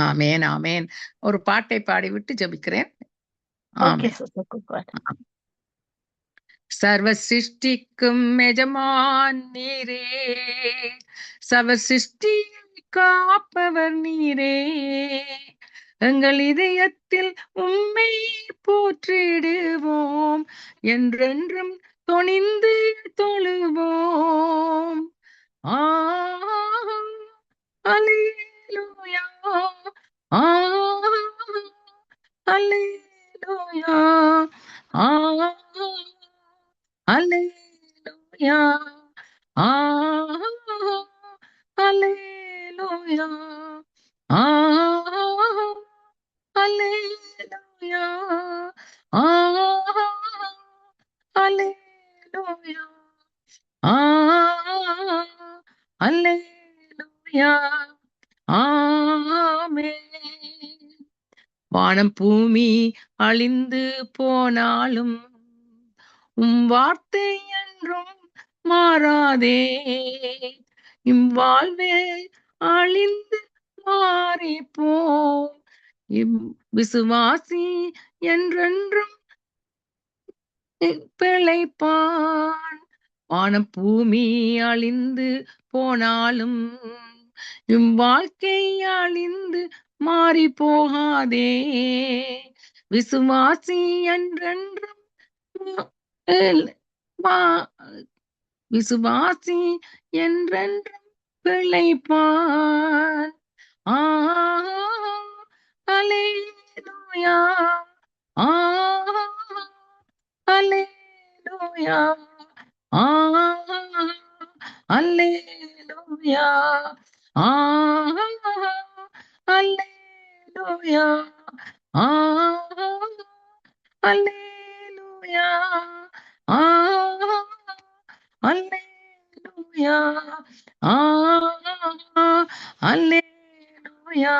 ஆமேன், ஆமேன். ஒரு பாட்டை பாடிவிட்டு ஜெபிக்கிறேன். Okay sister. சர்வ சிருஷ்டிக்கும் எஜமான் நீரே, சர்வ சிருஷ்டி காப்பவர் நீரே, எங்கள் இதயத்தில் உம்மை போற்றிடுவோம், என்றென்றும் துணிந்து தொழுவோம். அல்லேலூயா, அல்லேலூயா, அல்லேலூயா, அல்லேலூயா, அல்லேலூயா, அல்லேலூயா, அல்லேலூயா, ஆமென். வானம் பூமி அழிந்து போனாலும் வார்த்தை என்றும் மாறாதே, இவ்வாழ்வே அழிந்து மாறி போம், விசுவாசி என்றென்றும் பிழைப்பான். வானம் பூமி அழிந்து போனாலும் இவ்வாழ்க்கை அழிந்து மாறி போகாதே, விசுவாசி என்றென்றும் விசுவாசி என்றென்றும் பிழைப்பான். அல்லேலூயா, அல்லேலூயா, அல்லேலூயா, அல்லேலூயா, அல்லேலூயா, அல்லேலூயா, அல்லேலூயா,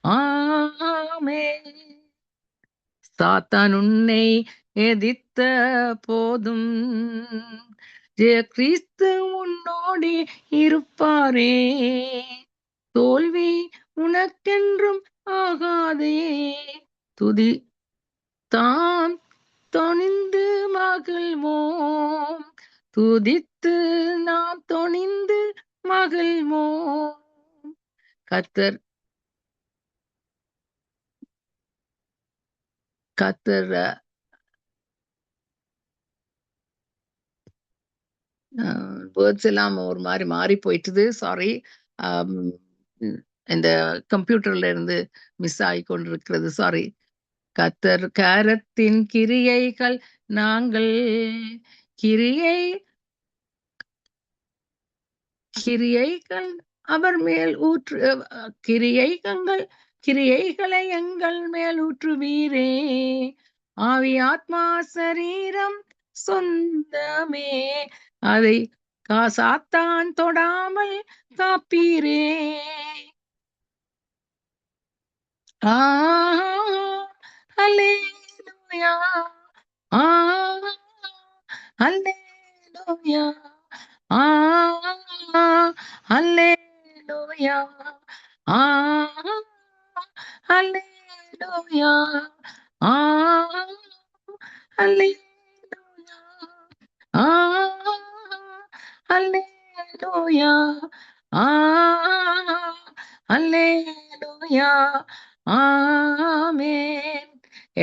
ஆமென். சாத்தான் உன்னை எதிர்த்த போதும் ஜெய கிறிஸ்து உன்னோடு இருப்பாரே, தோல்வி உனக்கென்றும் ஆகாதே, துதி தாம் தொனிந்து மகிழ்வோம், துதித்து நாம் தொனிந்து மகிழ்வோம். கர்த்தர் வேர்ட்ஸ் எல்லாம் ஒரு மாதிரி மாறி போயிட்டுது. சாரி, இந்த கம்ப்யூட்டர்ல இருந்து மிஸ் ஆகி கொண்டிருக்கிறது. சாரி. கர்த்தர் கரத்தின் கிரியைகள் நாங்கள் கிரியை கிரியைகள் அவர் மேல் கிரியைகளை எங்கள் மேல் ஊற்றுவீரே. ஆவி ஆத்மா சரீரம் சொந்தமே, அதை சாத்தான் தொடாமல் காப்பீரே. அல்லேலூயா, அல்லேலூயா, அல்லேலூயா, அல்லேலூயா, அல்லேலூயா, அல்லேலூயா, ஆமென்.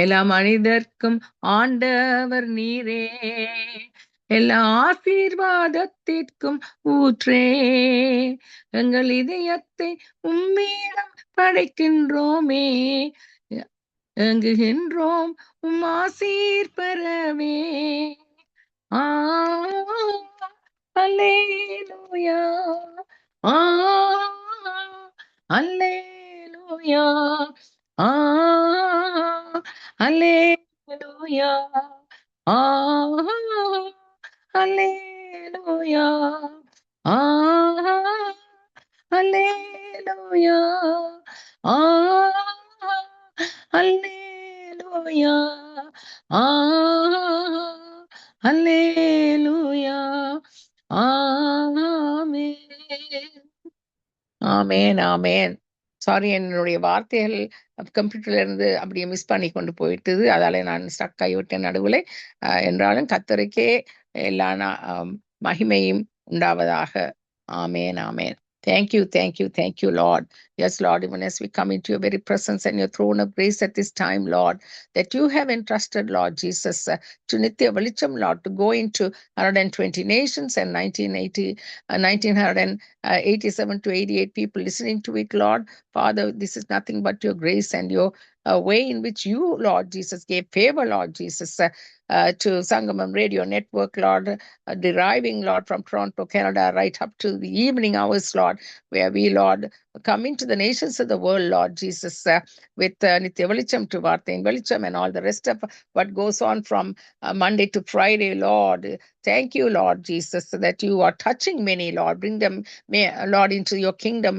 எல்லா மனிதர்க்கும் ஆண்டவர் நீரே, எல்லா ஆசீர்வாதத்திற்கும் ஊற்றே. எங்கள் இதயத்தை உம்மிடம் படைக்கின்றோமே, ஏங்குகின்றோம் உம் ஆசீர் பெறவே. அல்லேலூயா, அல்லேலூயா, அல்லேலூயா, அல்லேலூயா, அல்லேலூயா, அல்லேலூயா, அல்லேலூயா, ஆமென். ஆமென், ஆமென். சாரி, என்னுடைய வார்த்தைகள் கம்ப்யூட்டர்ல இருந்து அப்படியே மிஸ் பண்ணி கொண்டு போயிட்டது. அதால நான் ஸ்டக் ஆகிவிட்டேன் நடுவில். என்றாலும் கர்த்தருக்கே எல்லா மகிமையும் உண்டாவதாக. ஆமென், ஆமென். Thank you, thank you, thank you, Lord. Yes, Lord, even as we come into your very presence and your throne of grace at this time, Lord, that you have entrusted, Lord Jesus, to Nitya Velicham, Lord, to go into 120 nations and 1987 to 88 people listening to it, Lord. Father, this is nothing but your grace and your way in which you, Lord Jesus, gave favor, Lord Jesus, to Sangamam Radio Network, Lord, deriving, Lord, from Toronto, Canada, right up to the evening hours, Lord, where we, Lord, come into the nations of the world, Lord Jesus, with Nitya Velicham to Varthain Velicham and all the rest of what goes on from Monday to Friday, Lord. Thank you, Lord Jesus, that you are touching many, Lord. Bring them, Lord, into your kingdom,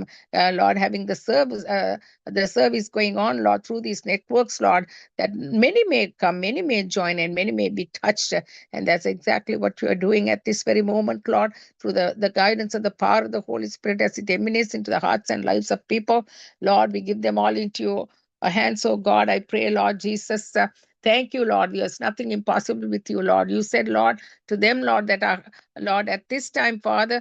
Lord, having the service going on, Lord, through these networks, Lord, that many may come, many may join, and many may be touched. And that's exactly what you are doing at this very moment, Lord, through the guidance of the power of the Holy Spirit as it emanates into the hearts and lives of people. Lord, we give them all into your hands, oh God. I pray, Lord Jesus, thank you, Lord. There's nothing impossible with you, Lord. You said, Lord, to them, Lord, that are, Lord, at this time, Father,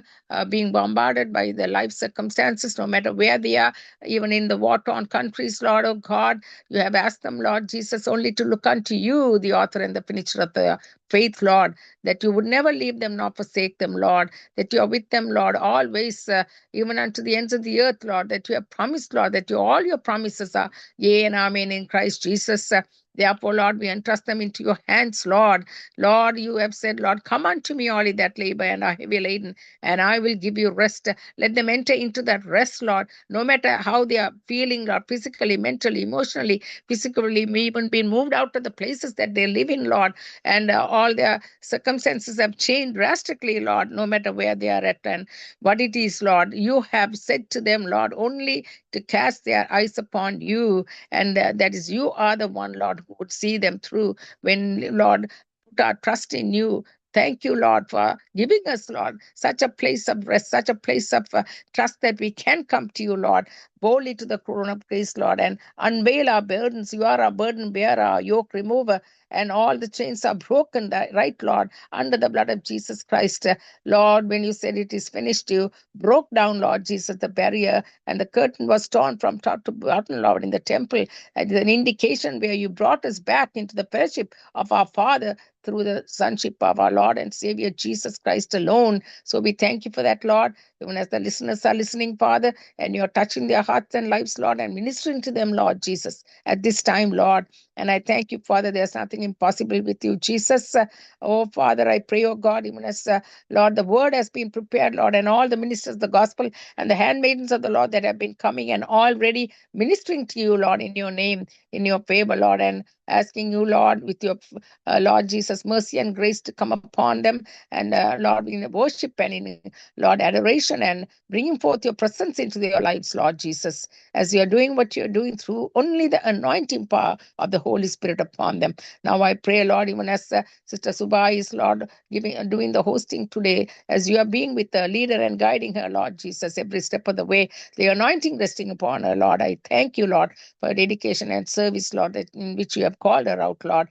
being bombarded by the life circumstances, no matter where they are, even in the war-torn countries, Lord, oh God, you have asked them, Lord Jesus, only to look unto you, the author and the finisher of the faith, Lord, that you would never leave them nor forsake them, Lord, that you are with them, Lord, always, even unto the ends of the earth, Lord, that you have promised, Lord, that all your promises are yea and amen in Christ Jesus. Therefore, Lord, we entrust them into your hands, Lord. Lord, you have said, Lord, come unto me, all ye that labor and are heavy laden, and I will give you rest. Let them enter into that rest, Lord, no matter how they are feeling, Lord, physically, mentally, emotionally, physically, even being moved out of the places that they live in, Lord, and all their circumstances have changed drastically, Lord, no matter where they are at and what it is, Lord. You have said to them, Lord, only to cast their eyes upon you, and that is, you are the one, Lord, who would see them through when, Lord, put our trust in you. Thank you, Lord, for giving us, Lord, such a place of rest, such a place of trust that we can come to you, Lord, boldly to the throne of grace, Lord, and unveil our burdens. You are our burden bearer, our yoke remover, and all the chains are broken, right, Lord, under the blood of Jesus Christ. Lord, when you said it is finished, you broke down, Lord Jesus, the barrier, and the curtain was torn from top to bottom, Lord, in the temple. It is an indication where you brought us back into the fellowship of our Father through the sonship of our Lord and Savior Jesus Christ alone. So we thank you for that, Lord. even as the listeners are listening, Father, and you're touching their hearts and lives, Lord, and ministering to them, Lord Jesus, at this time, Lord. And I thank you, Father, there's nothing impossible with you, Jesus. Oh, Father, I pray, oh God, even as, Lord, the word has been prepared, Lord, and all the ministers of the gospel and the handmaidens of the Lord that have been coming and already ministering to you, Lord, in your name, in your favor, Lord, and asking you, Lord, with your Lord Jesus, mercy and grace to come upon them, and Lord, in worship and in Lord adoration, and bringing forth your presence into their lives, Lord Jesus, as you are doing what you're doing through only the anointing power of the Holy Spirit upon them. Now I pray, Lord, even as Sister Subha is, Lord, doing the hosting today, as you are being with the leader and guiding her, Lord Jesus, every step of the way, the anointing resting upon her, Lord. I thank you, Lord, for dedication and service, Lord, in which you have called her out, Lord,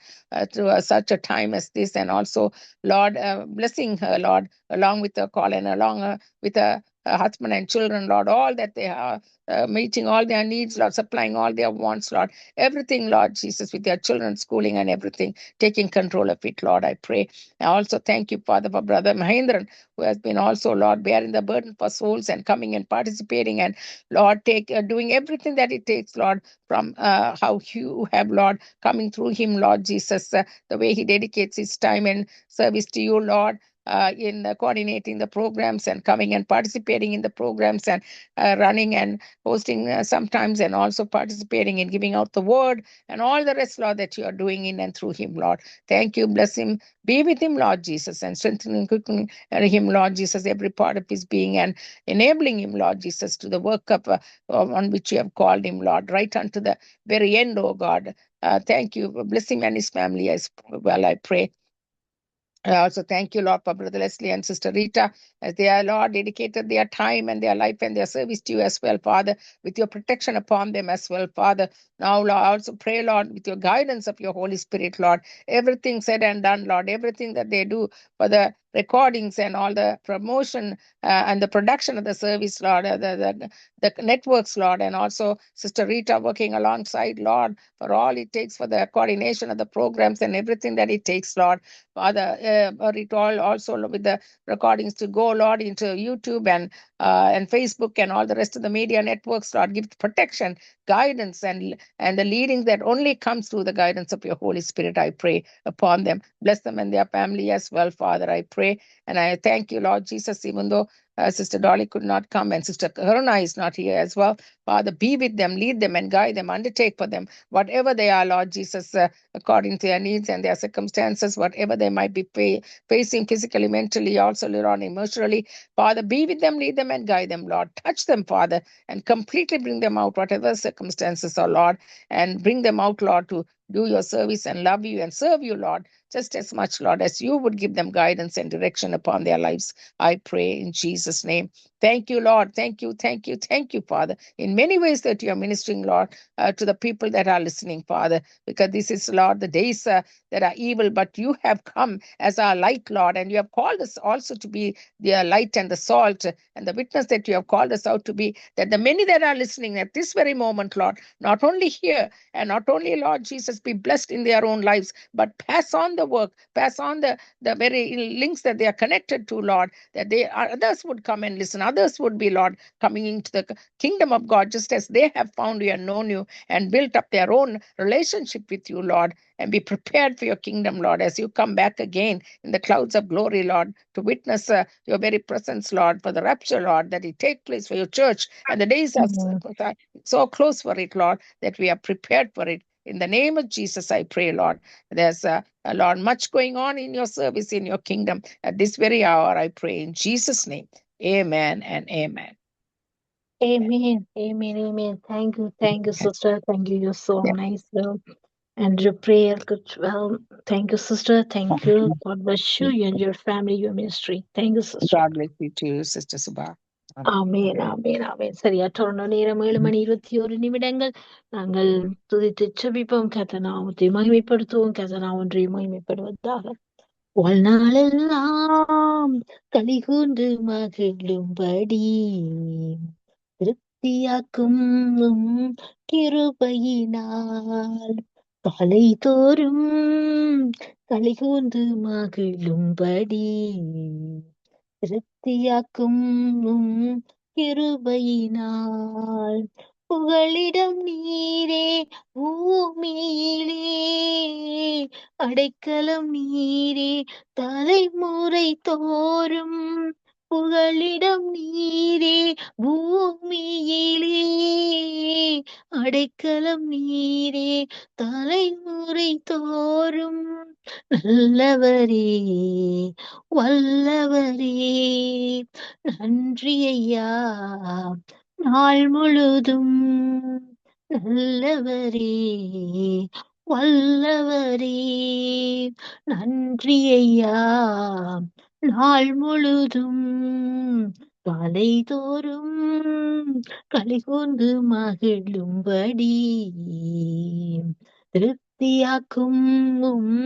to such a time as this, and also, Lord, blessing her, Lord, along with her call and along with her husband and children, Lord, all that they are, meeting all their needs, Lord, supplying all their wants, Lord, everything, Lord Jesus, with their children schooling and everything, taking control of it, Lord, I pray. I also thank you, Father, for Brother Mahendran, who has been also, Lord, bearing the burden for souls and coming and participating and, Lord, doing everything that it takes, Lord, from how you have, Lord, coming through him, Lord Jesus, the way he dedicates his time and service to you, Lord, in coordinating the programs and coming and participating in the programs and running and hosting sometimes, and also participating in giving out the word and all the rest, Lord, that you are doing in and through him, Lord. Thank you. Bless him. Be with him, Lord Jesus, and strengthening, quickening him, Lord Jesus, every part of his being, and enabling him, Lord Jesus, to the work of on which you have called him, Lord, right unto the very end, oh God. Thank you. Bless him and his family as well, I pray. I also thank you, Lord, for Brother Leslie and Sister Rita, as they are, Lord, dedicated their time and their life and their service to you as well, Father, with your protection upon them as well, Father. Now, Lord, I also pray, Lord, with your guidance of your Holy Spirit, Lord, everything said and done, Lord, everything that they do for the recordings and all the promotion and the production of the service, Lord, the networks, Lord, and also Sister Rita working alongside, Lord, for all it takes for the coordination of the programs and everything that it takes, Lord. Father, it all also with the recordings to go, Lord, into YouTube and Facebook and all the rest of the media networks, Lord, give protection, guidance, and the leading that only comes through the guidance of your Holy Spirit, I pray upon them. Bless them and their family as well, Father, I pray. And I thank you, Lord Jesus, even though Sister Dolly could not come and Sister Karuna is not here as well. Father, be with them, lead them and guide them, undertake for them, whatever they are, Lord Jesus, according to their needs and their circumstances, whatever they might be facing physically, mentally, also, Lord, emotionally. Father, be with them, lead them and guide them, Lord. Touch them, Father, and completely bring them out, whatever circumstances are, Lord, and bring them out, Lord, to do your service and love you and serve you, Lord, just as much, Lord, as you would give them guidance and direction upon their lives. I pray in Jesus' name. Thank you, Lord. Thank you, thank you, thank you, Father, in many ways that you are ministering, Lord, to the people that are listening, Father, because this is, Lord, the days that are evil, but you have come as our light, Lord, and you have called us also to be the light and the salt and the witness that you have called us out to be, that the many that are listening at this very moment, Lord, not only hear and not only, Lord Jesus, be blessed in their own lives, but pass on the work, pass on the very links that they are connected to, Lord, that others would come and listen, others would be, Lord, coming into the kingdom of God, just as they have found you and known you and built up their own relationship with you, Lord, and be prepared for your kingdom, Lord, as you come back again in the clouds of glory, Lord, to witness your very presence, Lord, for the rapture, Lord, that it take place for your church. And the days are so close for it, Lord, that we are prepared for it. In the name of Jesus, I pray, Lord. There's Lord, much going on in your service, in your kingdom. At this very hour, I pray in Jesus' name. Amen and amen. Amen. Amen. Amen. Thank you, sister. Thank you. You're so Yeah. nice. And your prayer could well. Thank you, sister. Thank you. God bless you and your family, your ministry. Thank you, sister. God bless you too, Sister Subha. ஆமேன் ஆமேன் ஆமேன் சரியா தொடர்ந்து நேரம் 7:21 நாங்கள் துதித்து செபிப்போம் கதநாமத்தை மகிமைப்படுத்துவோம் கதநாமொன்றை மகிமைப்படுவதாக வாழ்நாளெல்லாம் கலிகூர்ந்து மகிழும்படி திருப்தியாக்கும் கிருபையினால் காலை தோறும் கலிகூர்ந்து மகிழும்படி திருப்தியாக்கும் உம் கிருபையினால். புகலிடம் நீரே பூமியிலே, அடைக்கலம் நீரே தலைமுறை தோறும். புகலிடம் நீரே பூமியிலே, அடைக்கலம் நீரே தலைமுறை தோறும். நல்லவரே வல்லவரே, நன்றி ஐயா நாள் முழுதும். நல்லவரே வல்லவரே, நன்றி ஐயா நாள் முழுதும். காலைதோறும் களிகூர்ந்து மகிழும்படி திருப்தியாக்கும் உம்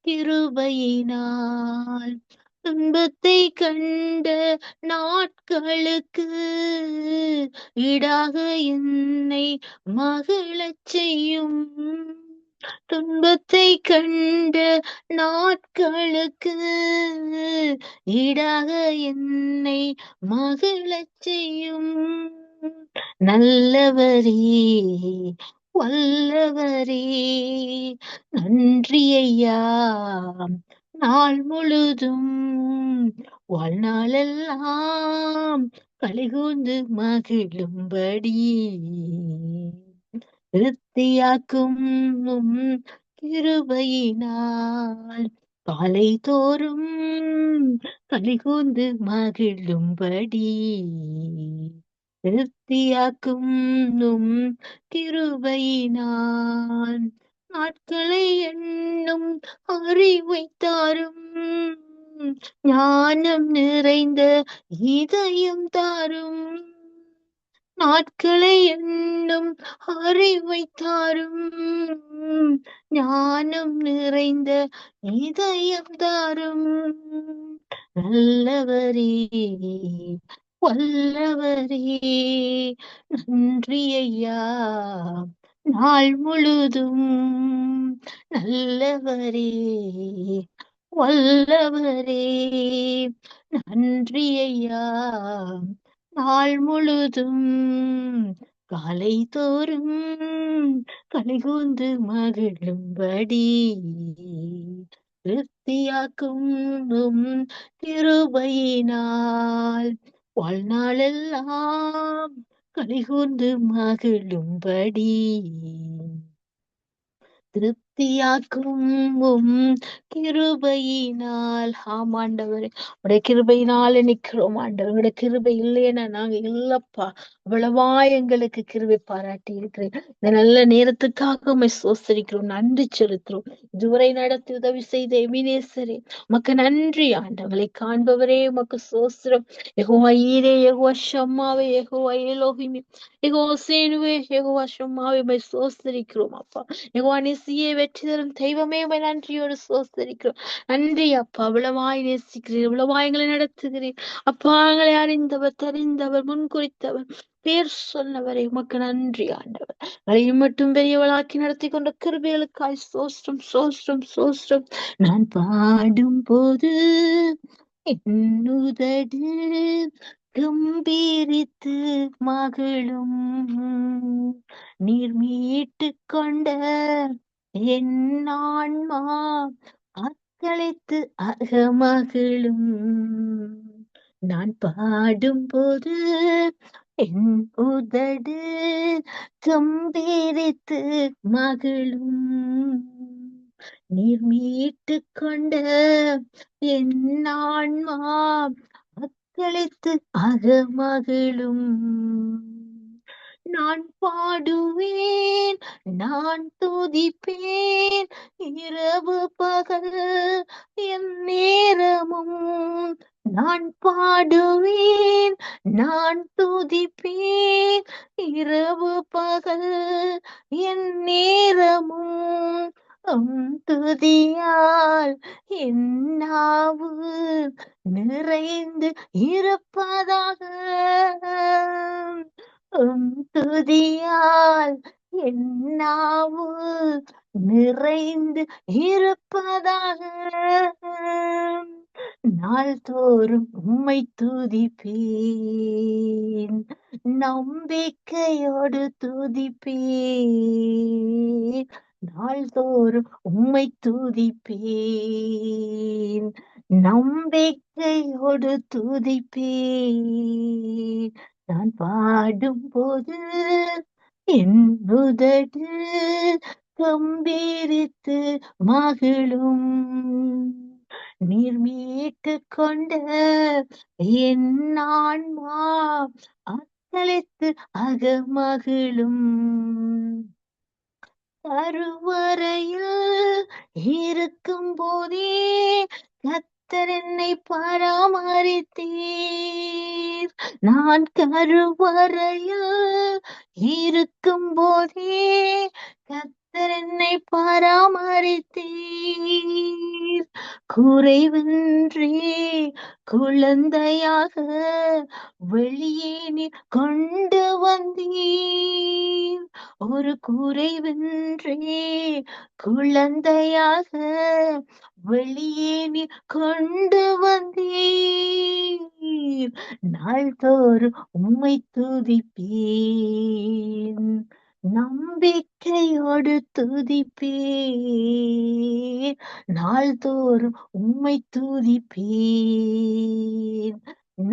கிருபையினால். துன்பத்தை கண்ட நாட்களுக்கு ஈடாக என்னை மகிழச் செய்யும். துன்பத்தை கண்ட நாட்களுக்கு ஈடாக என்னை மகிழச் செய்யும். நல்லவரே வல்லவரே, நன்றி ஐயா நாள் முழுதும். வாழ்நாளெல்லாம் களிகூர்ந்து மகிழும்படி திருப்தியாக்கும் உம் கிருபையினால். காலை தோறும் களிகூர்ந்து மகிழும்படி திருப்தியாக்கும் உம் கிருபையினால். நாட்களை எண்ணும் அறிவை தாரும், ஞானம் நிறைந்த இதயம் தாரும். நாட்களை எண்ணும் அறிவை தாரும், ஞானம் நிறைந்த இதயம் தாரும். நல்லவரே வல்லவரே, நன்றி ஐயா நாள் முழுதும். நல்லவரே வல்லவரே, நன்றி ஐயா நாள் முழுதும். காலை தோறும் களிகூர்ந்து மகிழும்படி திருப்தியாக்கும் உம் கிருபையினால். வாழ்நாளெல்லாம் களிகூர்ந்து மகிழும்படி திருப்தியாக்கும் உம் கிருபையினால். ஆமாண்டவரே, உடைய கிருபையினால நிக்கிறோம் ஆண்டவர். உடைய கிருபை இல்லைன்னா நாங்க இல்லப்பா. அவ்வளவா எங்களுக்கு கிருபை பாராட்டி இருக்கிறேன். இந்த நல்ல நேரத்துக்காக உம்மை சோஸ்தரிக்கிறோம், நன்றி செலுத்துறோம். இதுவரை நடத்தி உதவி செய்த எபினேசரே உமக்கு நன்றி. ஆண்டவரை காண்பவரே உமக்கு சோஸ்திரம். யெகோவா ஈரே, யெகோவா ஷம்மாவே, யெகோவா எலோஹிமே, யெகோவா சேனுவே, யெகோவா ஷம்மாவே உம்மை சோஸ்தரிக்கிறோம் அப்பா. யெகோவா நேசியே வெற்றி தரும் தெய்வமே உம்மை நன்றியோடு சோஸ்தரிக்கிறோம். நன்றி அப்பா, இவ்வளவாய் நேசிக்கிறீர், இவ்வளவாய் எங்களை நடத்துகிறீர் அப்பா. எங்களை அறிந்தவர், தெரிந்தவர், முன்குறித்தவர், பேர் சொன்னவரை உமக்கு நன்றி ஆண்டவர். எங்களை மட்டும் பெரியவளாக்கி நடத்தி கொண்ட கிருபைகளுக்காய் சோஸ்திரம் சோஸ்திரம் சோஸ்திரம். நான் பாடும் போது என்னுதடு கம்பீரித்து மகிழும், நீர் மீட்டு கொண்ட என் ஆன்மா அக்களித்து அகமகிழும். நான் பாடும்போது என் உதடு கம்பீரித்து மகிழும், நீர் மீட்டு கொண்ட என் ஆன்மா அக்களித்து அகமகிழும். நான் பாடுவேன், நான் துதிப்பேன், இரவு பகல் என் நேரமும். நான் பாடுவேன், நான் துதிப்பேன், இரவு பகல் என் நேரமும். துதியால் என் நாவு நிறைந்து இருப்பதாக, துதியால் என்னாவு நிறைந்து இருப்பதாக நாள்தோறும் உம்மை துதிப்பேன், நம்பிக்கையோடு துதிப்பேன், நாள்தோறும் உம்மை துதிப்பேன், நம்பிக்கையோடு துதிப்பேன். நான் பாடும்போது என் உதடு கம்பீரித்து மகிழும், நீர் மீட்டு கொண்ட என் ஆன்மா அக்களித்து அகமகிழும். கருவறையில் இருக்கும் போதே கர்த்தர் என்னை பராமரித்தீர், நான் கருவறையில் இருக்கும் போதே கர்த்தர் என்னை பராமரித்தீர், குறைவின்றி குழந்தையாக வெளியே நீர் கொண்டு வந்தீர், ஒரு குறைவின்றி குழந்தையாக வெளியே நீர் கொண்டு வந்தீர், நாள்தோறும் உம்மை துதிப்பேன், நம்பிக்கையோடு துதிப்பேன், நாள்தோறும் உம்மை துதிப்பேன்,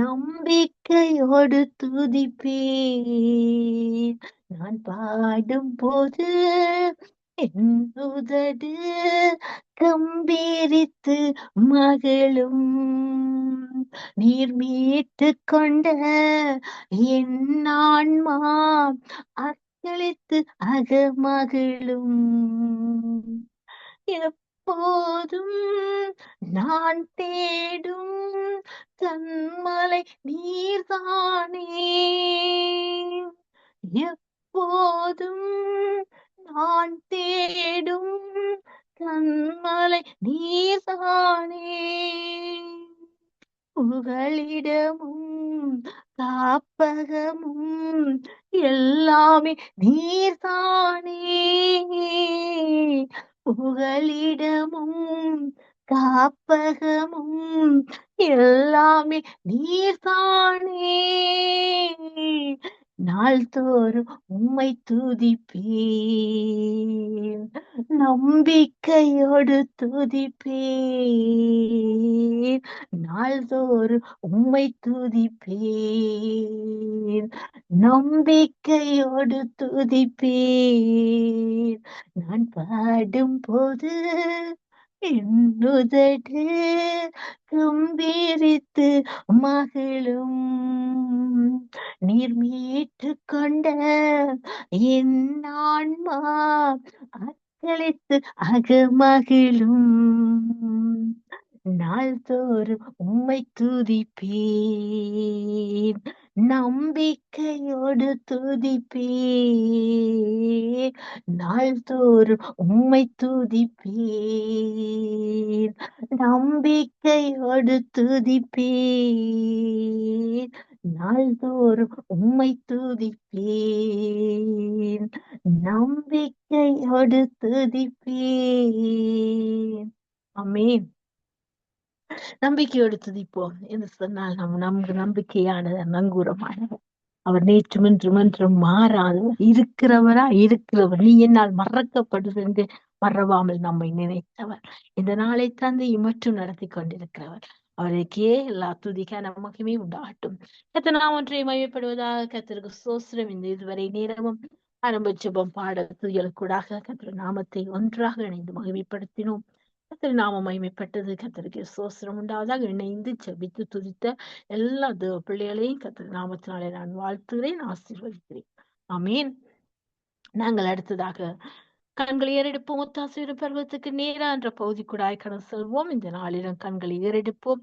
நம்பிக்கையோடு துதிப்பேன். நான் பாடும்போது என் உதடு கம்பீரித்து மகிழும், நீர் மீட்டு கொண்ட என் ஆன்மா அக்களித்து அகமகிழும். எப்போதும் நான் தேடும் கண்மலை நீர்தானே, எப்போதும் நான் தேடும் கண்மலை நீர்தானே, புகலிடமும் காப்பகமும் எல்லாமே நீர்தானே, புகலிடமும் காப்பகமும் எல்லாமே நீர்தானே, நாள்தோறும் உம்மை துதிப்பேன், நம்பிக்கையோடு துதிப்பேன், நாள்தோறும் உம்மை துதிப்பேன், நம்பிக்கையோடு துதிப்பேன். நான் பாடும்போது என் உதடு கம்பீரித்து மகிழும், நீர் மீட்டு கொண்ட என் ஆன்மா அக்களித்து அகமகிழும், நாள்தோறும் உம்மை துதிப்பேன், நம்பிக்கையோடு துதிப்பேன், நாள்தோறும் உம்மை துதிப்பேன், நம்பிக்கையோடு துதிப்பேன், நாள்தோறும் உம்மை துதிப்பேன், நம்பிக்கையோடு துதிப்பேன். ஆமென். நம்பிக்கையோடு துதிப்போம் என்று சொன்னால் நமக்கு நம்பிக்கையானது, நங்கூரமானது. அவர் நேற்றும் இன்றும் என்றும் மாறாதவர், இருக்கிறவர். நீ என்னால் மறக்கப்படுது என்று மறவாமல் நம்மை நினைத்தவர், இந்த நாளை தந்து இமற்றும் நடத்தி கொண்டிருக்கிறவர். அவருக்கே எல்லா துதிக்கான மகிமை உண்டாகட்டும். கர்த்தர் நாம் ஒன்றை மையப்படுவதாக. கர்த்தருக்கு ஸ்தோத்திரம். இந்த இதுவரை நேரமும் ஆரம்ப ஜெபம் பாட துதிகளுக்கூடாக கர்த்தர் நாமத்தை ஒன்றாக இணைந்து மகிமைப்படுத்தினோம். கர்த்தர் நாமம் மகிமைப்பட்டது. கர்த்தருக்கு ஸ்தோத்திரம் உண்டாவதாக. இணைந்து ஜெபித்து துதித்த எல்லா தேவ பிள்ளைகளையும் கர்த்தர் நாமத்தினாலே நான் வாழ்த்துகிறேன், ஆசீர்வதிக்கிறேன். ஆமீன். நாங்கள் அடுத்ததாக கண்களை ஏறெடுப்போம். ஒத்தாசையின் பருவத்துக்கு நேரா என்ற பகுதிக்குடாய் கடந்து செல்வோம். இந்த நாளிலும் கண்களை ஏறெடுப்போம்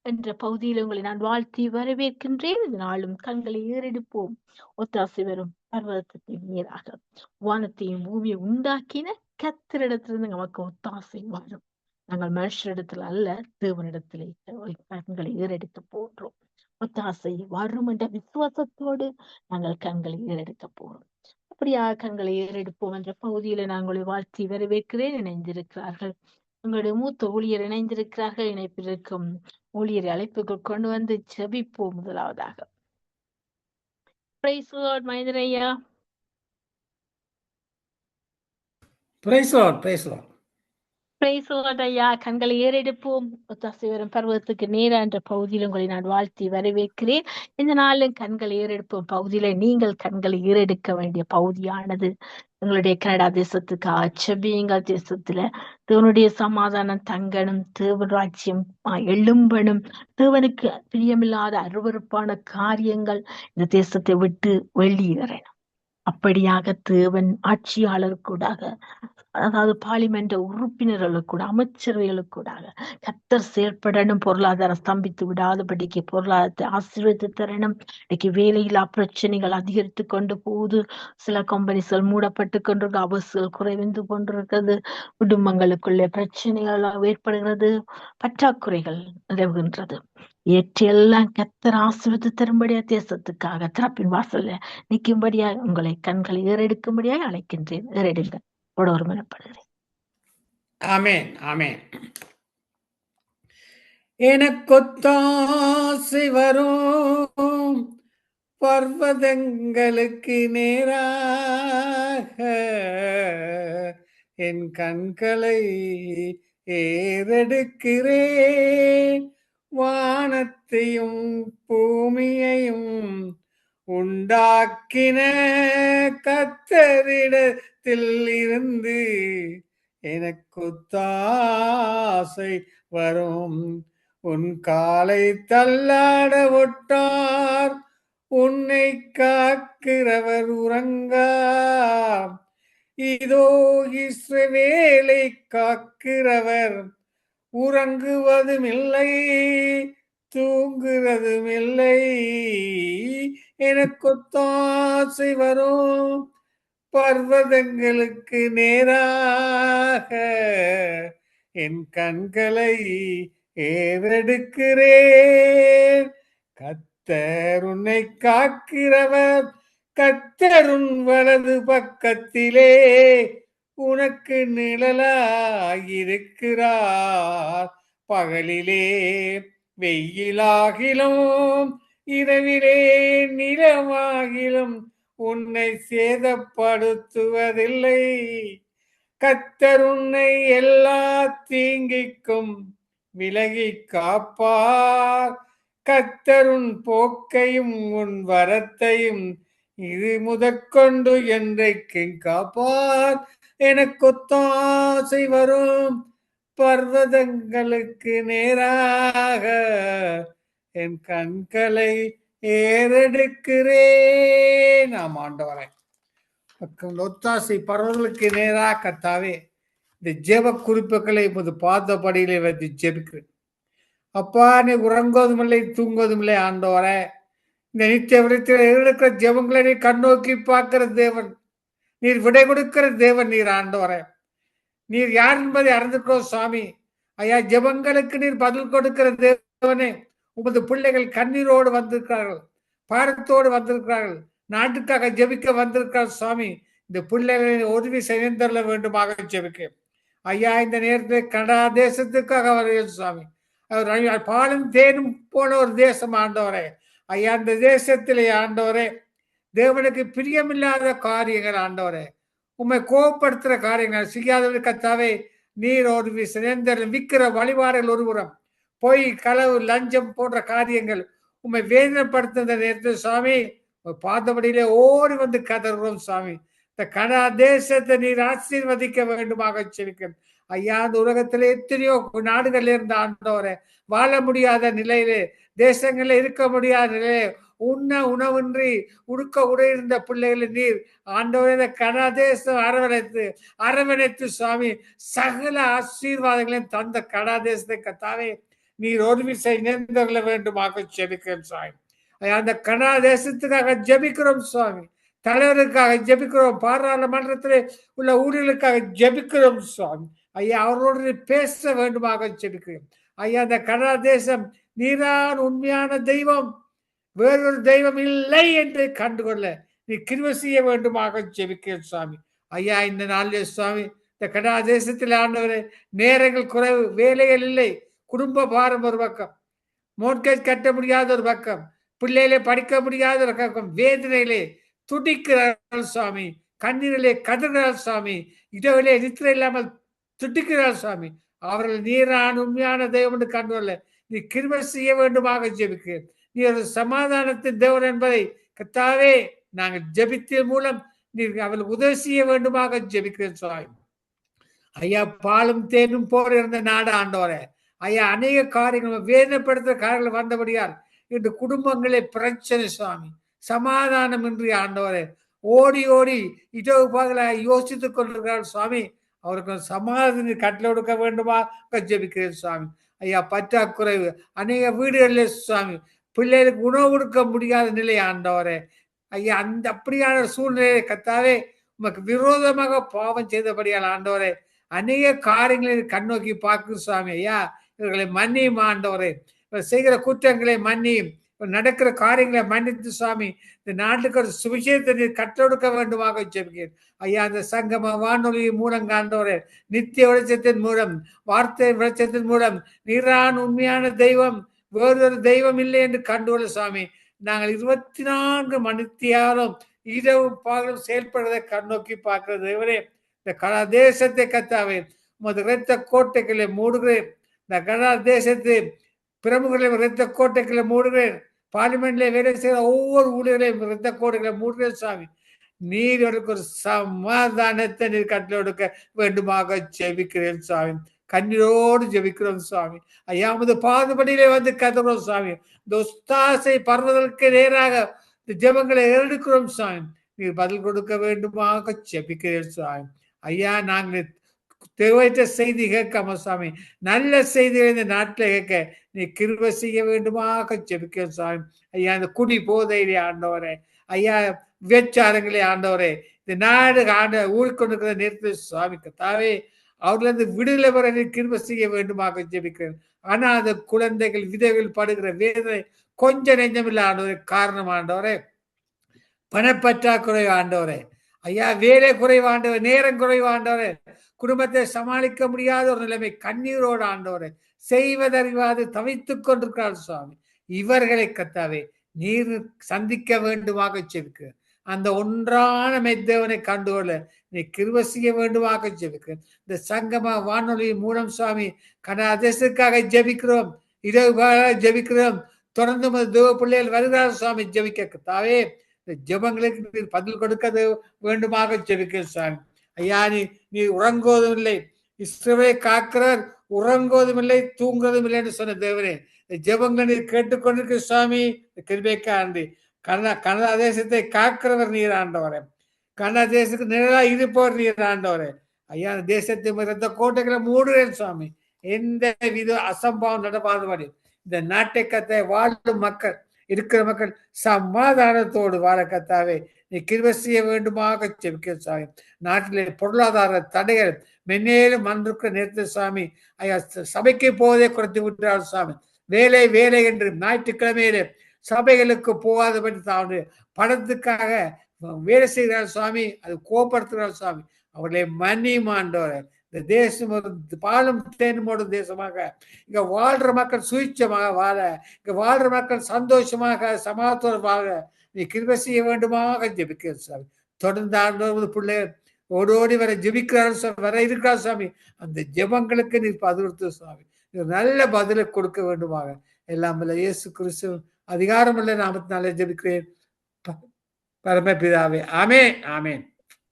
என்ற பகுதியில் உங்களை நான் வாழ்த்தி வரவேற்கின்றேன். இந்த நாளும் கண்களை ஏறெடுப்போம். ஒத்தாசை வரும் பர்வதத்துக்கு நேராக வானத்தையும் பூமியை உண்டாக்கின கர்த்தரிடத்திலிருந்து நமக்கு ஒத்தாசை வரும். நாங்கள் மனுஷரிடத்தில் அல்ல, தேவனிடத்திலே கண்களை ஏறெடுத்து போன்றோம். ஒத்தாசை வரும் என்ற விசுவாசத்தோடு நாங்கள் கண்களை ஏறெடுக்க போறோம். அப்படியாக கண்களை ஏறெடுப்போம் என்ற பகுதியில நான் உங்களை வாழ்த்தி வரவேற்கிறேன். இணைந்திருக்கிறார்கள் உங்களுடைய மூத்த ஊழியர் இணைந்திருக்கிறார்கள். இணைப்பில் இருக்கும் ஊழியரை அழைப்புக்குள் கொண்டு வந்து ஜெபிப்போம். முதலாவதாக பிரைஸ் லார்ட் மகேந்திரன் ஐயா. Praise Lord, praise Lord. Praise Lord ஐயா. கண்களை ஏறெடுப்போம். ஒத்தாசை வரும் பருவத்துக்கு நேரா என்ற பகுதியில் உங்களை நான் வாழ்த்தி வரவேற்கிறேன். இந்த நாளில் கண்களை ஏறெடுப்போம் பகுதியில நீங்கள் கண்களை ஏறெடுக்க வேண்டிய பகுதியானது எங்களுடைய கனடா தேசத்துக்கு செபியுங்கள். தேசத்துல தேவனுடைய சமாதானம் தங்கணும், தேவ ராஜ்யம் எழும்பணும், தேவனுக்கு பிரியமில்லாத அருவருப்பான காரியங்கள் இந்த தேசத்தை விட்டு வெளியேறணும். அப்படியாக தேவன் ஆட்சியாளருக்கூடாக, அதாவது பார்லிமெண்ட் உறுப்பினர்களுக்கூட, அமைச்சர்களுக்கூடாக கர்த்தர் செயல்படணும். பொருளாதாரம் ஸ்தம்பித்து விடாதபடிக்கு பொருளாதாரத்தை ஆசீர்வதித்து தரணும். இன்னைக்கு வேலையில்லா பிரச்சனைகள் அதிகரித்து கொண்டு போகுது. சில கம்பெனிகள் மூடப்பட்டு கொண்டிருக்கு, அவசுகள் குறைந்து கொண்டிருக்கிறது, குடும்பங்களுக்குள்ளே பிரச்சனைகள் ஏற்படுகிறது, பற்றாக்குறைகள் நிலவுகின்றது. இவற்றையெல்லாம் கர்த்தர் ஆசீர்வதித்து தரும்படியா தேசத்துக்காக திறப்பின் வாசல்ல நிற்கும்படியா உங்களை கண்களை ஏறெடுக்கும்படியாக அழைக்கின்றேன். ஏறெடுங்க ஒருமனப்படுகிறேன். ஆமென், ஆமென். எனக்கொத்தாசை வரும் பர்வதங்களுக்கு நேராக என் கண்களை ஏறெடுக்கிறேன். வானத்தையும் பூமியையும் உண்டாக்கின கர்த்தரிடத்தில் இருந்து எனக்கொத்தாசை வரும். உன் காலை தள்ளாட ஒட்டார், உன்னை காக்கிறவர் உறங்கா. இதோ இஸ்ரவேலை காக்கிறவர் உறங்குவதும் இல்லை, தூங்குறதும் இல்லை. எனக்கொத்தாசை வரும் பர்வதங்களுக்கு நேராக என் கண்களை ஏறெடுக்கிறேன். கர்த்தர் உன்னை காக்கிறவர், கர்த்தர் உன் வலது பக்கத்திலே உனக்கு நிழலாயிருக்கிறார். பகலிலே வெயிலாகிலும் இரவிலே நிலமாகிலும் உன்னை சேதப்படுத்துவதில்லை. கர்த்தர் உன்னை எல்லா தீங்கிக்கும் விலகி காப்பார். கர்த்தர் உன் போக்கையும் உன் வரத்தையும் இது முதற்கொண்டு என்றைக்கும் காப்பார். எனக்கொத்தாசை வரும் பர்வதங்களுக்கு நேராக என் கண்களை ஏறெடுக்கிறேன். நாம் ஆண்டவரே ஒத்தாசை பர்வதங்களுக்கு நேராக கர்த்தாவே இந்த ஜெப குறிப்புகளை இப்போது பார்த்தபடியிலே வைத்து ஜெபிக்கிறேன். அப்பா, நீ உறங்குவதும் இல்லை, தூங்குவதும் இல்லை ஆண்டவரே. இந்த நித்திய விடத்தில் இருக்கிற ஜெபங்களை நீ கண்ணோக்கி பார்க்கிற தேவன், நீர் விடை கொடுக்கிற தேவன் நீர் ஆண்டவரே. நீர் யார் என்பதை அறிந்திருக்கிறோம் சுவாமி. ஐயா, ஜெபங்களுக்கு நீர் பதில் கொடுக்கிற தேவனே. உமது பிள்ளைகள் கண்ணீரோடு வந்திருக்கிறார்கள், பாரத்தோடு வந்திருக்கிறார்கள், நாட்டுக்காக ஜெபிக்க வந்திருக்கிறார் சுவாமி. இந்த பிள்ளைகளை உதவி செய்தள்ள வேண்டுமாக ஜெபிக்க ஐயா. இந்த நேரத்தில் கனடா தேசத்துக்காக வருகிறேன் சுவாமி. பாலும் தேனும் போன ஒரு தேசம் ஆண்டவரே. ஐயா, இந்த தேசத்திலே ஆண்டவரே தேவனுக்கு பிரியமில்லாத காரியங்கள் ஆண்டவரே, உண்மை கோபப்படுத்துகிற காரியங்கள் செய்யாதவர்கள் கர்த்தாவே நீர் ஒரு விற்கிற வழிபாடுகள் ஒருபுறம், பொய், களவு, லஞ்சம் போன்ற காரியங்கள் உண்மை வேதனைப்படுத்துகிற நேரத்தில் சுவாமி பார்த்தபடியிலே ஓடி வந்து கதறுகிறோம் சுவாமி. இந்த கனடா தேசத்தை நீர் ஆசீர்வதிக்க வேண்டுமாக செபிக்கிறேன் ஐயா. அந்த உலகத்திலே எத்தனையோ நாடுகள் இருந்த ஆண்டவரே வாழ முடியாத நிலையிலே, தேசங்களில் இருக்க முடியாத நிலையிலே, உண்ண உணவின்றி உடுக்க உடை இருந்த பிள்ளைகளை நீர் ஆண்டவரே கனடா தேசம் அரவணைத்து சுவாமி சகல ஆசீர்வாதங்களையும் தந்த கனடா தேசத்தை கர்த்தாவே நீர் உதவி செய்ய வேண்டுமாக ஜெபிக்கிறேன் சுவாமி. அந்த கனடா தேசத்துக்காக ஜெபிக்கிறோம் சுவாமி. தலைவருக்காக ஜெபிக்கிறோம், பாராளுமன்றத்திலே உள்ள ஊழியர்களுக்காக ஜெபிக்கிறோம் சுவாமி. ஐயா, அவரோடு பேச வேண்டுமாக ஜெபிக்கிறோம் ஐயா. அந்த கனடா தேசம் நீரான் உண்மையான தெய்வம், வேறொரு தெய்வம் இல்லை என்று கண்டுகொள்ள நீ கிருபை செய்ய வேண்டுமாக ஜெபிக்கிறேன் சுவாமி. ஐயா, இந்த நாளிலே சுவாமி, இந்த கனடா தேசத்தில் ஆண்டவரே, நேரங்கள் குறைவு, வேலைகள் இல்லை, குடும்ப பாரம் ஒரு பக்கம், மோட்கேஜ் கட்ட முடியாத ஒரு பக்கம், பிள்ளைகளை படிக்க முடியாத ஒரு பக்கம், வேதனையிலே துடிக்கிறார்கள் சுவாமி, கண்ணீரிலே கதறுகிறார் சுவாமி, இடவிலே நித்திரை இல்லாமல் துடிக்கிறார் சுவாமி. அவர்கள் நீரான உண்மையான தெய்வம் என்று கண்டுள்ள நீ கிருபை செய்ய வேண்டுமாக ஜெபிக்கிறேன். நீ ஒரு சமாதானத்தின் தேவன் என்பதை கர்த்தாவே நாங்கள் ஜெபித்ததன் மூலம் நீர் அவள் உதவி செய்ய வேண்டுமாக ஜெபிக்கிறேன் சுவாமி. ஐயா, பாலும் தேனும் போற இருந்த நாடு ஆண்டவரே, ஐயா, அநேக காரியங்கள் வேதனைப்படுத்துற காரியங்கள் வந்தபடியால் இன்று குடும்பங்களே பிரச்சனை சுவாமி, சமாதானம் இன்றி ஆண்டவரே, ஓடி ஓடி இதோ பகல யோசித்துக் கொண்டிருக்கிறார் சுவாமி. அவருக்கு சமாதான கட்டளை கொடுக்க வேண்டுமா ஜெபிக்கிறேன் சுவாமி. ஐயா, பற்றாக்குறைவு அநேக வீடுகளிலே சுவாமி, பிள்ளைகளுக்கு உணவு கொடுக்க முடியாத நிலை ஆண்டவரே. ஐயா, அந்த அப்படியான சூழ்நிலையை கர்த்தாவே உமக்கு விரோதமாக பாவம் செய்தபடியால் ஆண்டவரே, அநேக காரியங்களை கண்ணோக்கி பார்க்கும் சுவாமி. ஐயா, இவர்களை மன்னியும் ஆண்டவரே, இவர் செய்கிற குற்றங்களை மன்னியும், நடக்கிற காரியங்களை மன்னித்து சுவாமி, இந்த நாட்டுக்கு ஒரு சுவிசேஷத்தை நீர் கற்றொடுக்க வேண்டுமாக ஜெபிக்கிறேன். ஐயா, அந்த சங்கம வானொலி மூலம் ஆண்டவரே, நித்திய வெளிச்சத்தின் மூலம், வார்த்தை வெளிச்சத்தின் மூலம் நீரான் உண்மையான தெய்வம், வேறொரு தெய்வம் இல்லை என்று கண்டுகொள்ள சுவாமி. நாங்கள் 24 மணித்தியாலும் இரவு பகலும் செயல்படுவதை கண்ணோக்கி பார்க்கிறது தேவரே. இந்த கனடா தேசத்தை கர்த்தாவே உமது இரத்த கோட்டைகளை மூடுகிறேன். இந்த கனடா தேசத்து பிரமுகர்களை இரத்த கோட்டைகளை மூடுகிறேன். பார்லிமெண்ட்ல வேலை செய்கிற ஒவ்வொரு ஊழியர்களையும் இரத்த கோட்டைகளை மூடுகிறேன் சுவாமி. நீர் எனக்கு ஒரு சமாதானத்தை நீர் கட்டளை கொடுக்க வேண்டுமாக ஜெபிக்கிறேன் சுவாமி. கண்ணீரோடு ஜெபிக்கிறோம் சுவாமி. ஐயா, உமது பாதுபடியிலே வந்து கதறோம் சுவாமி. இந்த ஒத்தாசை பருவதற்கு நேராக இந்த ஜெபங்களை எடுக்கிறோம் சுவாமி. நீர் பதில் கொடுக்க வேண்டுமாக ஜெபிக்கிறேன் சுவாமி. ஐயா, நாங்கள் தேவையற்ற செய்தி கேட்காம சுவாமி, நல்ல செய்திகளை இந்த நாட்டில் கேட்க நீ கிருபை செய்ய வேண்டுமாக ஜெபிக்கிறேன் சுவாமி. ஐயா, இந்த குடி போதையிலே ஆண்டவரே, ஐயா, விபச்சாரங்களே ஆண்டவரே, இந்த நாடு ஊழிக்கொண்டிருக்கிற நேரத்தில் சுவாமி கர்த்தாவே, அவர்களிருந்து விடுதலை பெற நீ கிருபை செய்ய வேண்டுமாக ஜெபிக்கிறேன். ஆனா அந்த குழந்தைகள் விதைகள் படுகிற வேதனை கொஞ்சம் நெஞ்சமில்லை ஆண்டவரே. காரணம் ஆண்டவரே, பணப்பற்றாக்குறை ஆண்டவரே, ஐயா, வேலை குறைவு ஆண்டவர், நேரம் குறைவு ஆண்டவரே, குடும்பத்தை சமாளிக்க முடியாத ஒரு நிலைமை, கண்ணீரோடு ஆண்டவரே, செய்வதறிவாது தவித்துக் கொண்டிருக்கிறார் சுவாமி. இவர்களை கர்த்தாவே நீர் சந்திக்க வேண்டுமாக ஜெபிக்கிறேன். அந்த ஒன்றான மெத்தவனை கண்டுகொள்ள நீ கிருபை செய்ய வேண்டுமாக ஜெபிக்கிறேன். இந்த சங்கம வானொலி மூலம் சுவாமி கனடா தேசத்துக்காக ஜெபிக்கிறோம், இரவு ஜெபிக்கிறோம். தொடர்ந்து தேவ பிள்ளைகள் வருகிறார் சுவாமி ஜெபிக்க கர்த்தாவே. இந்த ஜெபங்களுக்கு நீர் பதில் கொடுக்க வேண்டுமாக ஜெபிக்கிறேன் சுவாமி. ஐயா, நீ உறங்குவதும் இல்லை, இஸ்ரவேலை காக்கிறவர் உறங்குவதும் இல்லை, தூங்குவதும் இல்லை என்று சொன்ன தேவனே, இந்த ஜெபங்களை நீர் கேட்டுக்கொண்டிருக்கிற சுவாமி. கிருபைக்காண்டி கனடா தேசத்தை காக்கிறவர் நீர் ஆண்டவரே, கனடா தேசத்துக்கு நிழலா இருப்பவர் நீர் ஆண்டவரே. ஐயா, அந்த தேசத்தை இருந்த கோட்டைகளை மூடுகிறேன் சுவாமி. எந்த வித அசம்பாவம் நடப்பாதபடி இந்த நாட்டை கத்தை வாழும் மக்கள் இருக்கிற மக்கள் சமாதானத்தோடு வாழ கத்தாவே நீ கிருபை செய்ய வேண்டுமாக ஜெபிக்கிறேன் சுவாமி. நாட்டிலே பொருளாதார தடைகள் மென்னேலும் வந்திருக்கிற நேரத்தில் சுவாமி, ஐயா, சபைக்கு போவதே குறைத்து விட்டார் சுவாமி. வேலை வேலை என்று ஞாயிற்றுக்கிழமையிலே சபைகளுக்கு போகாதபடி தான் பணத்துக்காக வேலை செய்கிறார் சுவாமி. அது கோபப்படுத்துகிறார் சுவாமி. அவர்களை மன்னியுமாண்டவர். இந்த தேசம் ஒரு பாலும் தேனுமோட தேசமாக, இங்க வாழ்ற மக்கள் சுயிச்சமாக வாழ, இங்க வாழ்ற மக்கள் சந்தோஷமாக சமாதானம் வாழ நீ கிருபை செய்ய வேண்டுமாக ஜெபிக்கிறார் சுவாமி. தொடர்ந்து ஆண்டவர் பிள்ளைகள் ஓடோடி வர ஜெபிக்கிறார் வர இருக்கிறார் சுவாமி. அந்த ஜெபங்களுக்கு நீ பதில் சுவாமி, நல்ல பதிலை கொடுக்க வேண்டுமாக எல்லாம் இயேசு கிறிஸ்து அதிகாரமுள்ள நாமத்தினாலே ஜெபிக்கிறேன் பரமபிதாவே. ஆமென், ஆமென்.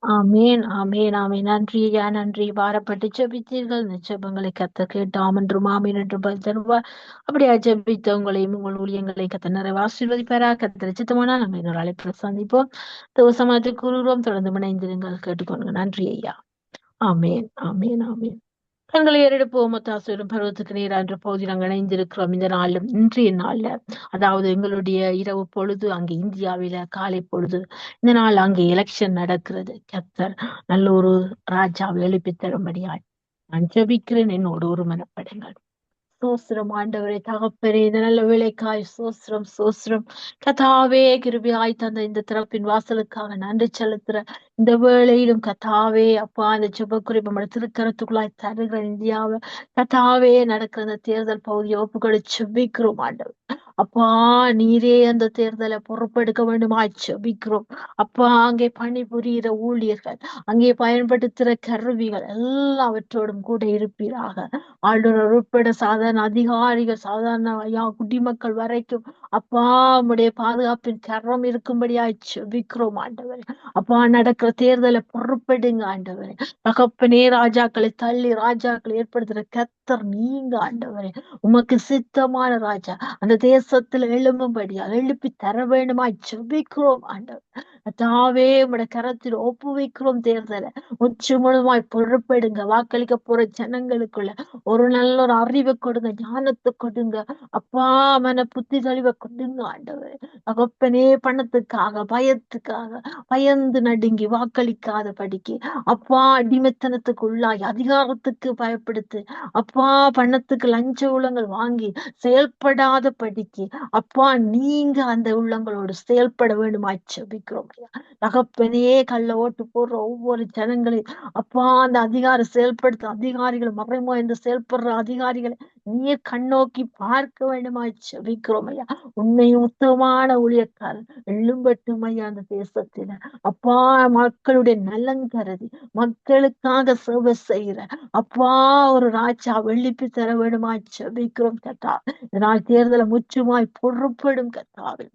ஆமேன், ஆமேன், ஆமேன். நன்றி ஐயா, நன்றி. வாரப்பட்டு ஜெபித்தீர்கள், இந்த ஜெபங்களை கத்த கேட்டாம் என்றும் ஆமீன் என்று பதில் தருவார். அப்படியா ஜெபித்த உங்களையும் உங்கள் ஊழியங்களை கத்த நிறைய ஆசீர்வதிப்பாரா. கத்த சித்தமானால் நம்ம இன்னொரு அழைப்பில் சந்திப்போம். தவசமாத்து கூறுகிறோம். தொடர்ந்து இணைந்திருங்கள், கேட்டுக்கொள்ளுங்க. நன்றி ஐயா. ஆமேன், ஆமேன், ஆமேன். கண்களை ஏறெடுப்போம். மத்தாசுவரும் பருவத்துக்கு நேரா என்ற பகுதியில் நாங்கள் இணைந்திருக்கிறோம். இந்த நாளும் இன்றைய நாள்ல, அதாவது எங்களுடைய இரவு பொழுது அங்கே இந்தியாவில காலை பொழுது, இந்த நாள் அங்கே எலெக்ஷன் நடக்கிறது. கர்த்தர் நல்ல ஒரு ராஜாவை எழுப்பி தரும்படியாய் நான் ஜெபிக்கிறேன். என்னோடு ஒரு மனப்படுங்கள். சோஸ்திரம் ஆண்டவரே தகப்பனே, இந்த நல்ல வேலைக்காய் சோஸ்திரம் சோஸ்திரம். கதாவே கிருபியாய் தந்த இந்த திறப்பின் வாசலுக்காக நன்றி செலுத்துற இந்த வேளையிலும் கதாவே அப்பா இந்த ஜெப குறிப்பு திருக்கரத்துக்குள்ளாய் தருகிற இந்தியாவை கதாவே நடக்கிற அந்த தேர்தல் பகுதியை ஒப்புக்கொடு செபிக்கிறோம் ஆண்டவர். அப்பா நீரே அந்த தேர்தலை பொறுப்பெடுக்க வேண்டுமா செபிக்கிறோம். அப்பா அங்கே பணிபுரிகிற ஊழியர்கள், அங்கே பயன்படுத்துகிற கருவிகள் எல்லாவற்றோடும் கூட இருப்பீராக. ஆளுநர் உட்பட சாதாரண அதிகாரிகள், சாதாரண குடிமக்கள் வரைக்கும் அப்பா உம்முடைய பாதுகாப்பின் கரம் இருக்கும்படியாய் செபிக்கிறோம் ஆண்டவரே. அப்பா நடக்கிற தேர்தலை பொறுப்பெடுங்க ஆண்டவரே. தகப்பனே ராஜாக்களை தள்ளி ராஜாக்களை ஏற்படுத்துற கத்தர் நீங்க ஆண்டவரே. உமக்கு சித்தமான ராஜா அந்த தேசத்துல எழும்பும்படியா எழுப்பி தர வேண்டுமா செபிக்கிறோம் ஆண்டவர். தாவே உடைய கரத்தில் ஒப்புவிக்கிறோம் தேர்தலை முற்று முழுமாய் பொறுப்பெடுங்க. வாக்களிக்க போற ஜனங்களுக்குள்ள ஒரு நல்ல ஒரு அறிவை கொடுங்க, ஞானத்தை கொடுங்க அப்பா, மன புத்தி தெளிவை கொடுங்க ஆண்டவர். தகப்பனே பணத்துக்காக பயத்துக்காக பயந்து நடுங்கி வாக்களிக்காத படிக்கு அப்பா, அடிமைத்தனத்துக்கு உள்ளாய் அதிகாரத்துக்கு பயப்படுத்து அப்பா, பணத்துக்கு லஞ்ச உள்ளங்கள் வாங்கி செயல்படாத படிக்கு அப்பா நீங்க அந்த உள்ளங்களோடு செயல்பட வேண்டுமா செபிக்கிறோம். தகப்பனே கள்ள ஓட்டு போடுற ஒவ்வொரு ஜனங்களையும் அப்பா அந்த அதிகாரம் செயல்படுத்த அதிகாரிகள் மறைமுக இந்த செயல்படுற அதிகாரிகளை நீர் கண்ணோக்கி பார்க்க வேண்டுமா செபிக்கிறோம் ஐயா. உண்மையும் உத்தமமான ஊழியக்காரர் எழும்பட்டும் ஐயா அந்த தேசத்தில. அப்பா மக்களுடைய நலன் கருதி மக்களுக்காக சேவை செய்யற அப்பா ஒரு ராஜா வெள்ளிப்பி தர வேண்டுமா செபிக்கிறோம் கத்தா. இதனால் தேர்தலை முற்றுமாய் பொறுப்படும் கத்தாவில்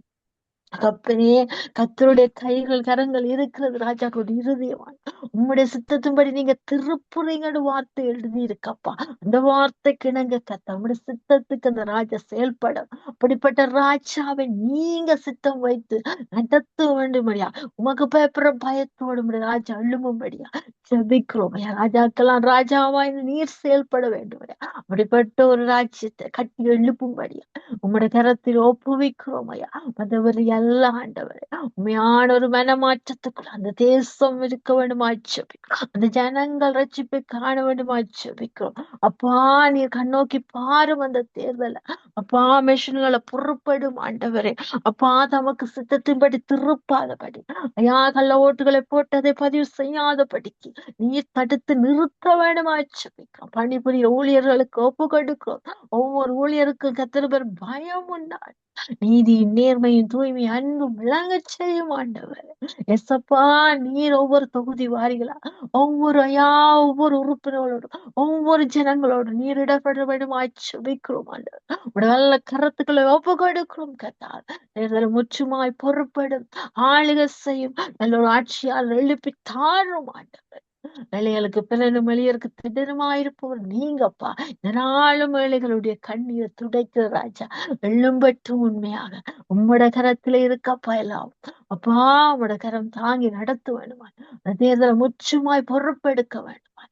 தகப்பனே கத்தருடைய கைகள் கரங்கள் இருக்கிறது ராஜாக்களுடைய இருதயமான உம்முடைய சித்தத்தின்படி நீங்க திருப்புறீங்கன்னு வார்த்தை எழுதி இருக்கப்பா. அந்த வார்த்தைக்கு இணங்க கத்த உம்முடைய சித்தத்துக்கு அந்த ராஜா செயல்படும். அப்படிப்பட்ட ராஜாவை நீங்க சித்தம் வைத்து நடத்த வேண்டும்படியா உமக்கு பயப்படுற பயத்தோடு உம்முடைய ராஜா எழும்பும்படியா ஜெபிக்கிறோம் ஐயா. ராஜாக்கெல்லாம் ராஜாவா இந்த நீர் செயல்பட வேண்டும். அப்படிப்பட்ட ஒரு ராஜ்யத்தை கட்டி எழுப்பும்படியா உம்முடைய கரத்தில் ஒப்புவிக்கிறோம் ஐயா. மற்றவர் எல்லாம் ஆண்டவரே உண்மையான ஒரு மனமாற்றத்துக்குள்ள அந்த தேசம் இருக்க வேண்டுமா ஜெபிக்கிறோம். அந்த ஜனங்கள் ரட்சிப்பை காண வேண்டுமா ஜெபிக்கிறோம். அப்பா நீர் கண்ணோக்கி பாரும் அந்த தேர்தல அப்பா, மிஷின்களை பொறுப்படும் ஆண்டவரே. அப்பா தமக்கு சித்தத்தின்படி திருப்பாதபடி ஐயா கள்ள ஓட்டுகளை போட்டு அதை பதிவு செய்யாதபடிக்கு நீர் தடுத்து நிறுத்த வேண்டுமா ஜெபிக்கிறோம். பணிபுரிய ஊழியர்களுக்கு ஒப்பு கொடுக்கிறோம். ஒவ்வொரு ஊழியருக்கும் கத்திர பயம் உண்டாது நீதி நேர்மையும் தூய்மை அன்பும் விளங்க செய்யும் ஆண்டவர். எசப்பா நீர் ஒவ்வொரு தொகுதி வாரிகளா ஒவ்வொரு ஐயா ஒவ்வொரு உறுப்பினர்களோடும் ஒவ்வொரு ஜனங்களோடும் நீர் இடப்பட வேண்டும் ஆட்சிக்கிறோம் ஆண்டவர். உடல்ல கருத்துக்களை ஒப்பு கொடுக்கிறோம் கத்தால் தேர்தல் முற்றுமாய் பொறுப்படும் ஆளுக செய்யும் நல்ல ஒரு ஆட்சியால் எழுப்பி தாழும் ஆண்டவர். வேலைகளுக்கு பிறனும் வெளியருக்கு திடனுமாயிருப்பவர் நீங்கப்பா. இதனாலும் ஏழைகளுடைய கண்ணீரை துடைக்கிற ராஜா எழும்பட்டும் உண்மையாக உம்மோட கரத்துல இருக்கப்பா எல்லாம் அப்பா உம்மோட கரம் தாங்கி நடத்த வேண்டுமா. தேர்தலை முற்றுமாய் பொறுப்பெடுக்க வேண்டுமா,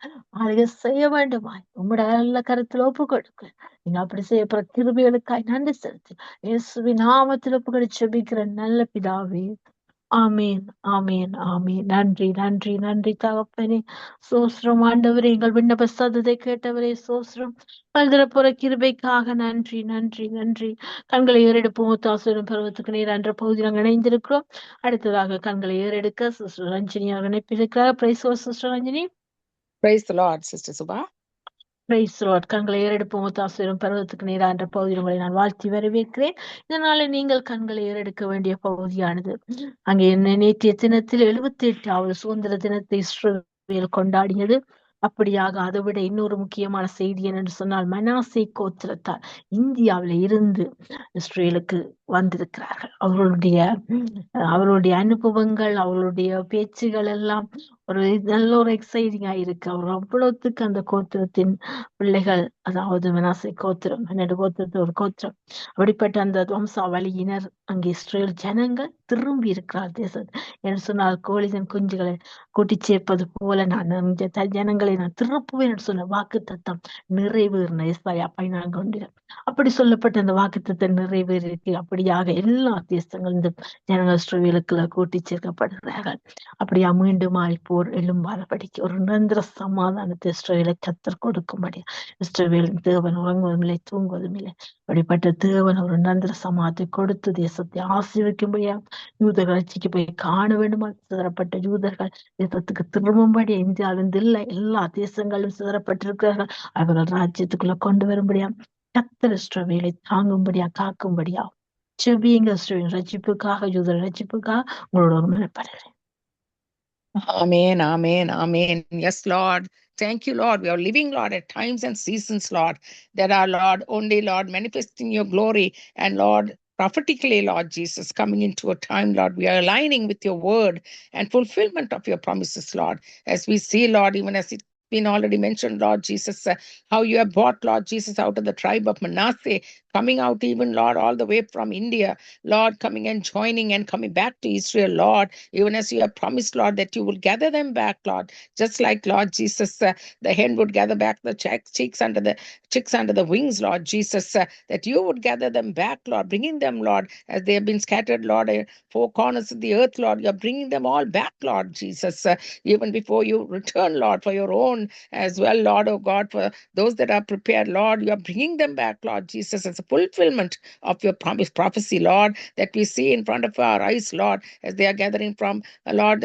ஆளுக செய்ய வேண்டுமாய் உம்மோட நல்ல கரத்துல ஒப்பு கொடுக்க நீங்க அப்படி செய்யப்படுற கிருபைகளுக்காய் நன்றி செலுத்தி இயேசுவின் நாமத்தில் ஒப்பு கொடுத்து ஜெபிக்கிற நல்ல பிதாவே ஆமீன் ஆமீன் ஆமீன். நன்றி நன்றி நன்றி தகப்பனே. சோஸ்திரம் ஆண்டவரே, எங்கள் விண்ணப்ப சத்தத்தை கேட்டவரே சோஸ்திரம். பல்தரப்புற கிருபைக்காக நன்றி நன்றி நன்றி. கண்களை ஏறெடுப்போம் தாசுரம் பருவத்துக்கு நேர் என்ற பகுதி நாங்கள் இணைந்திருக்கிறோம். அடுத்ததாக கண்களை ஏறெடுக்க சிஸ்டர் ரஞ்சினி அவர் இணைப்பிருக்கிறார். Praise sister Ranjini. Praise the Lord, Sister Subha. Praise Lord. கண்களை ஏறெடுப்போம் தாசுரம் பருவத்துக்கு நேரா என்ற பகுதியில் உங்களை நான் வாழ்த்தி வரவேற்கிறேன். இதனால நீங்கள் கண்களை ஏறெடுக்க வேண்டிய பகுதியானது அங்கே நேற்றைய தினத்தில் 78வது சுதந்திர தினத்தை இஸ்ரவேல் கொண்டாடியது. அப்படியாக அதை விட இன்னொரு முக்கியமான செய்தி என்னென்று சொன்னால் மனாசே கோத்திரத்தார் இந்தியாவில இருந்து இஸ்ரேலுக்கு வந்திருக்கிறார்கள். அவர்களுடைய அனுபவங்கள் அவர்களுடைய பேச்சுகள் எல்லாம் ஒரு நல்ல ஒரு எக்ஸைட்டிங்கா இருக்கு. அவர் அவ்வளவுக்கு அந்த கோத்திரத்தின் பிள்ளைகள், அதாவது மனாசே கோத்திரம் 12 கோத்திரத்து ஒரு கோத்திரம், அப்படிப்பட்ட அந்த வம்சாவளியினர் அங்கே இஸ்ரேல் ஜனங்கள் திரும்பி இருக்கிறார் தேசம் என்று சொன்னால் கோழிதன் குஞ்சுகளை கூட்டி சேர்ப்பது போல நான் இந்த ஜனங்களை நான் திருப்புவேன் என்று சொன்ன வாக்கு தத்தம் நிறைவேறின ஏசாயா 14 அப்படி சொல்லப்பட்ட அந்த வாக்கு தத்தம் நிறைவேறிருக்கு. அப்படியாக எல்லா தேசங்கள் இந்த ஜனங்கள் இஸ்ரவேலுக்குள்ள கூட்டி சேர்க்கப்படுகிறார்கள். அப்படியா மீண்டுமாய் போய் போர் எழும்பாதபடிக்கு ஒரு நிரந்தர சமாதானத்தை இஸ்ரவேலை கத்தர் கொடுக்கும்படி இஸ்ரவேலின் தேவன் உறங்குவதும் இல்லை தூங்குவதும் இல்லை. அப்படிப்பட்ட தேவன் ஒரு நிரந்தர சமாதத்தை கொடுத்து தேசத்தை ஆசீர்வதிக்கும்படியா யூதர்கள் ரட்சிக்கு போய் காண வேண்டுமா, சிதறப்பட்ட யூதர்கள் தேசத்துக்கு திரும்பும்படி இந்தியாவிலிருந்து இல்லை எல்லா தேசங்களும் சிதறப்பட்டிருக்கிறார்கள் அவர்கள் ராஜ்யத்துக்குள்ள கொண்டு வரும்படியா கத்தர் இஸ்ரவேலை தாங்கும்படியா காக்கும்படியா செவியுங்க இஸ்ரவேலின் ரட்சிப்புக்காக யூதர் ரட்சிப்புக்காக உங்களோட ஒரு முறைப்படுகிறேன். Amen, amen, amen. Yes, Lord. Thank you, Lord. We are living, Lord, at times and seasons, Lord, that are, Lord, only, Lord, manifesting your glory and, Lord, prophetically, Lord Jesus, coming into a time, Lord, we are aligning with your word and fulfillment of your promises, Lord. As we see, Lord, even as it's been already mentioned, Lord Jesus, how you have brought, Lord Jesus, out of the tribe of Manasseh, coming out even, Lord, all the way from India, Lord, coming and joining and coming back to Israel, Lord, even as you have promised, Lord, that you will gather them back, Lord, just like, Lord Jesus, the hen would gather back the chicks under the wings, Lord Jesus, that you would gather them back, Lord, bringing them, Lord, as they have been scattered, Lord, four corners of the earth, Lord, you're bringing them all back, Lord Jesus, even before you return, Lord, for your own as well, Lord, oh God, for those that are prepared, Lord, you are bringing them back, Lord Jesus, as a fulfillment of your prophecy, Lord, that we see in front of our eyes, Lord, as they are gathering from, Lord,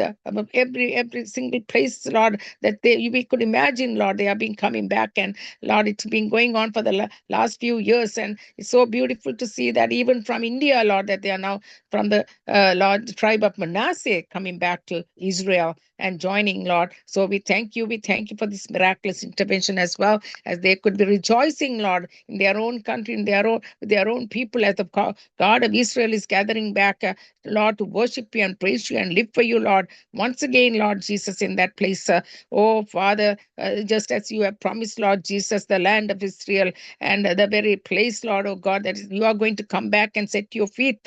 every single place, Lord, that we could imagine, Lord, they have been coming back, and Lord, it's been going on for the last few years, and it's so beautiful to see that even from India, Lord, that they are now from the Lord tribe of Manasseh coming back to Israel and joining, Lord. So we thank you for this miraculous intervention as well, as they could be rejoicing, Lord, in their own country, in their own people, as the God of Israel is gathering back, Lord, to worship you and praise you and live for you, Lord, once again, Lord Jesus, in that place. Oh, Father, just as you have promised, Lord Jesus, the land of Israel and the very place, Lord, oh God, that you are going to come back and set your feet,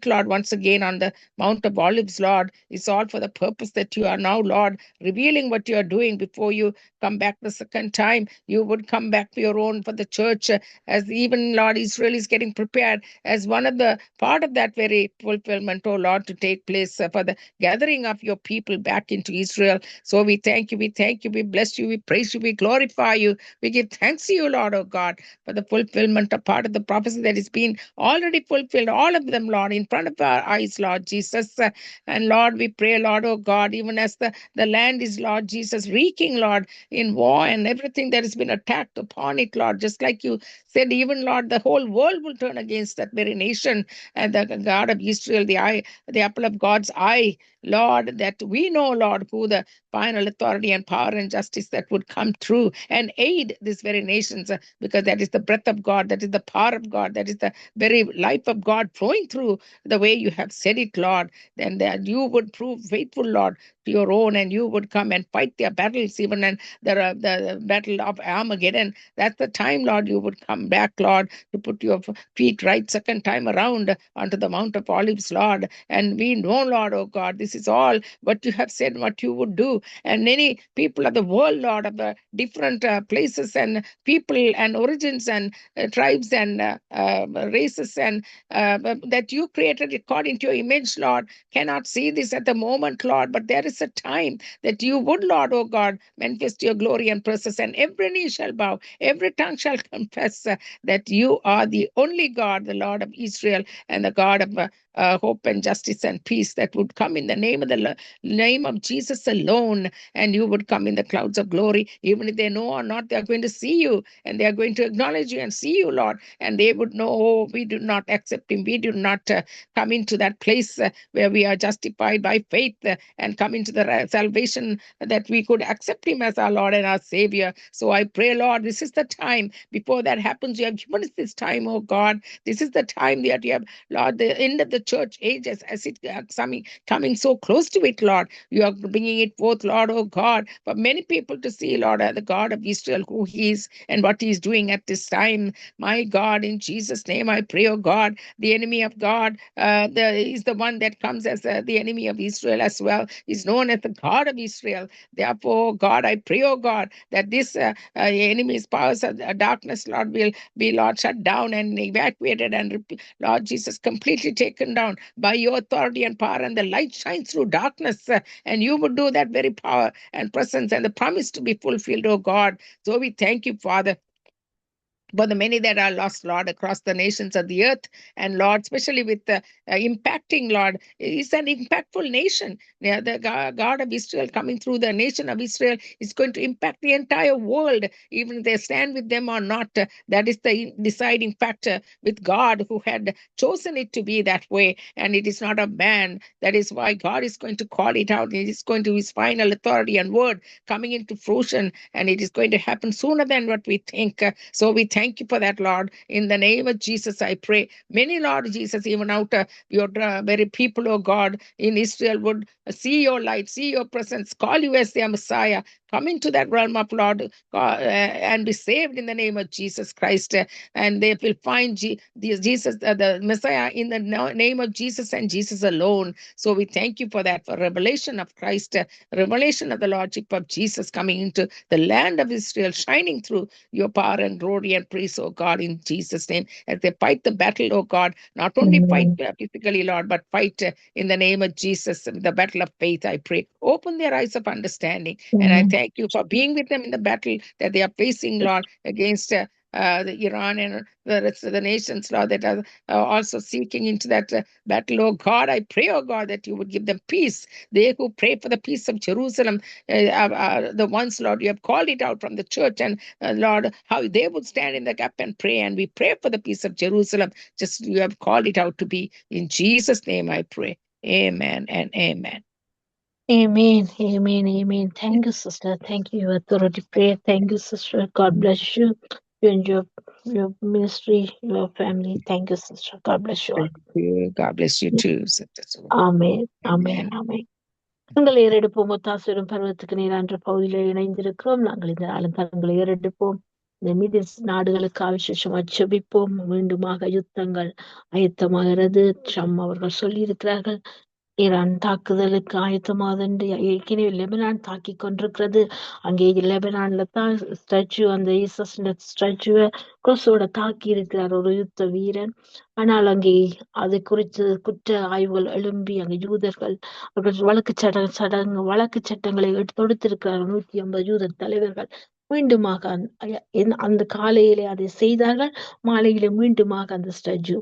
Lord, once again on the Mount of Olives, Lord. It's all for the purpose that you are now, Lord, revealing what you are doing before you come back the second time. You would come back for your own, for the church, as even, Lord, Israel is getting prepared as one of the part of that very fulfillment, oh Lord, to take place for the gathering of your people back into Israel. So we thank you, we bless you, we praise you, we glorify you, we give thanks to you, Lord, oh God, for the fulfillment of part of the prophecy that is being already fulfilled, all of them, Lord, in front of our eyes, Lord Jesus. And Lord, we pray, Lord, oh God, even as the land is, Lord Jesus, reeking, Lord, in war and everything that has been attacked upon it, Lord, just like you said, even, Lord, the whole world will turn against that very nation, and the God of Israel, the apple of God's eye, Lord, that we know, Lord, who the final authority and power and justice that would come through and aid these very nations, because that is the breath of God, that is the power of God, that is the very life of God flowing through the way you have said it, Lord. Then that you would prove faithful, Lord, to your own, and you would come and fight their battles, even in the battle of Armageddon. That's the time, Lord, you would come back, Lord, to put your feet right second time around onto the Mount of Olives, Lord. And we know, Lord, oh God, this is all what you have said, what you would do. And many people of the world, Lord, of the different places and people and origins and tribes and races and that you created according to your image, Lord, cannot see this at the moment, Lord, but there is a time that you would, Lord, oh God, manifest your glory and presence, and every knee shall bow, every tongue shall confess that you are the only God, the Lord of Israel, and the God of hope and justice and peace, that would come in the name of Jesus alone, and you would come in the clouds of glory. Even if they know or not, they are going to see you, and they are going to acknowledge you and see you, Lord, and they would know, oh, we do not accept him, we do not come into that place where we are justified by faith and come into the salvation that we could accept him as our Lord and our Savior. So I pray, Lord, this is the time. Before that happens, you have given us this time, oh God. This is the time that you have, Lord, the end of the church age, as it coming so close to it, Lord. You are bringing it forth, Lord, oh God, for many people to see, Lord, the God of Israel, who he is and what he is doing at this time. My God, in Jesus' name, I pray, oh God, the enemy of God is the one that comes as the enemy of Israel as well, is known as the God of Israel. Therefore, God, I pray, oh God, that this enemy's powers of darkness, Lord, will be, Lord, shut down and evacuated and, Lord Jesus, completely taken down by your authority and power, and the light shine shine through darkness, and you would do that very power and presence and the promise to be fulfilled, oh God. So we thank you, Father, for the many that are lost, Lord, across the nations of the earth. And Lord, especially with the impacting, Lord, it's an impactful nation. Yeah, the God of Israel coming through the nation of Israel is going to impact the entire world, even if they stand with them or not. That is the deciding factor with God, who had chosen it to be that way. And it is not a man. That is why God is going to call it out. It is going to his final authority and word coming into fruition. And it is going to happen sooner than what we think. So we thank you for that, Lord. In the name of Jesus, I pray. Many, Lord Jesus, even out your very people, oh God, in Israel would see your light, see your presence, call you as their Messiah. Come into that realm of Lord God, and be saved in the name of Jesus Christ. And they will find Jesus, the Messiah, in the name of Jesus and Jesus alone. So we thank you for that, for revelation of Christ, revelation of the Lordship of Jesus coming into the land of Israel, shining through your power and glory and praise, oh God, in Jesus' name, as they fight the battle, oh God, not only fight physically, Lord, but fight in the name of Jesus, the battle of faith, I pray. Open their eyes of understanding. And I thank you for being with them in the battle that they are facing, Lord, against the Iran and the rest of the nations, Lord, that are also seeking into that battle. Oh God, I pray, oh God, that you would give them peace. They who pray for the peace of Jerusalem, the ones, Lord, you have called it out from the church, and Lord, how they would stand in the gap and pray. And we pray for the peace of Jerusalem, just you have called it out to be. In Jesus' name I pray. Amen and amen. Amen, amen, amen. Thank you, sister. Thank you, authority prayer. Thank you, sister. God bless you. You and your ministry, your family. Thank you, sister. God bless you all. Thank you. God bless you too, Sister Sue. Amen, amen, Amen. amen. தங்களை ஏறெடுப்போம். ஒத்தாசரும் பருவத்துக்கு நேரான்ற பகுதியில் இணைந்திருக்கிறோம். நாங்கள் இந்த நாளும் தங்களை ஏறெடுப்போம். இந்த மீதி நாடுகளுக்கு விசேஷமாக செபிப்போம். மீண்டுமாக யுத்தங்கள் ஆயத்தமாகிறது. ட்ரம்ப் அவர்கள் சொல்லியிருக்கிறார்கள். ஈரான் தாக்குதலுக்கு ஆயத்தமாகுது என்று ஏற்கனவே லெபனான் தாக்கி கொண்டிருக்கிறது. அங்கே லெபனான்ல தான் ஸ்டாச்சு, அந்த ஈசஸ் ஸ்டாச்சுவை கொசோட தாக்கி இருக்கிறார் ஒரு யுத்த வீரன். ஆனால் அங்கே அது குறித்து குற்ற ஆய்வுகள் எழும்பி அங்கே யூதர்கள் அவர்கள் வழக்கு சட்டங்களை தொடுத்திருக்கிறார்கள். 150 யூத தலைவர்கள் மீண்டுமாக அந்த காலையிலே அதை செய்தார்கள். மாலையிலே மீண்டுமாக அந்த ஸ்டாச்சு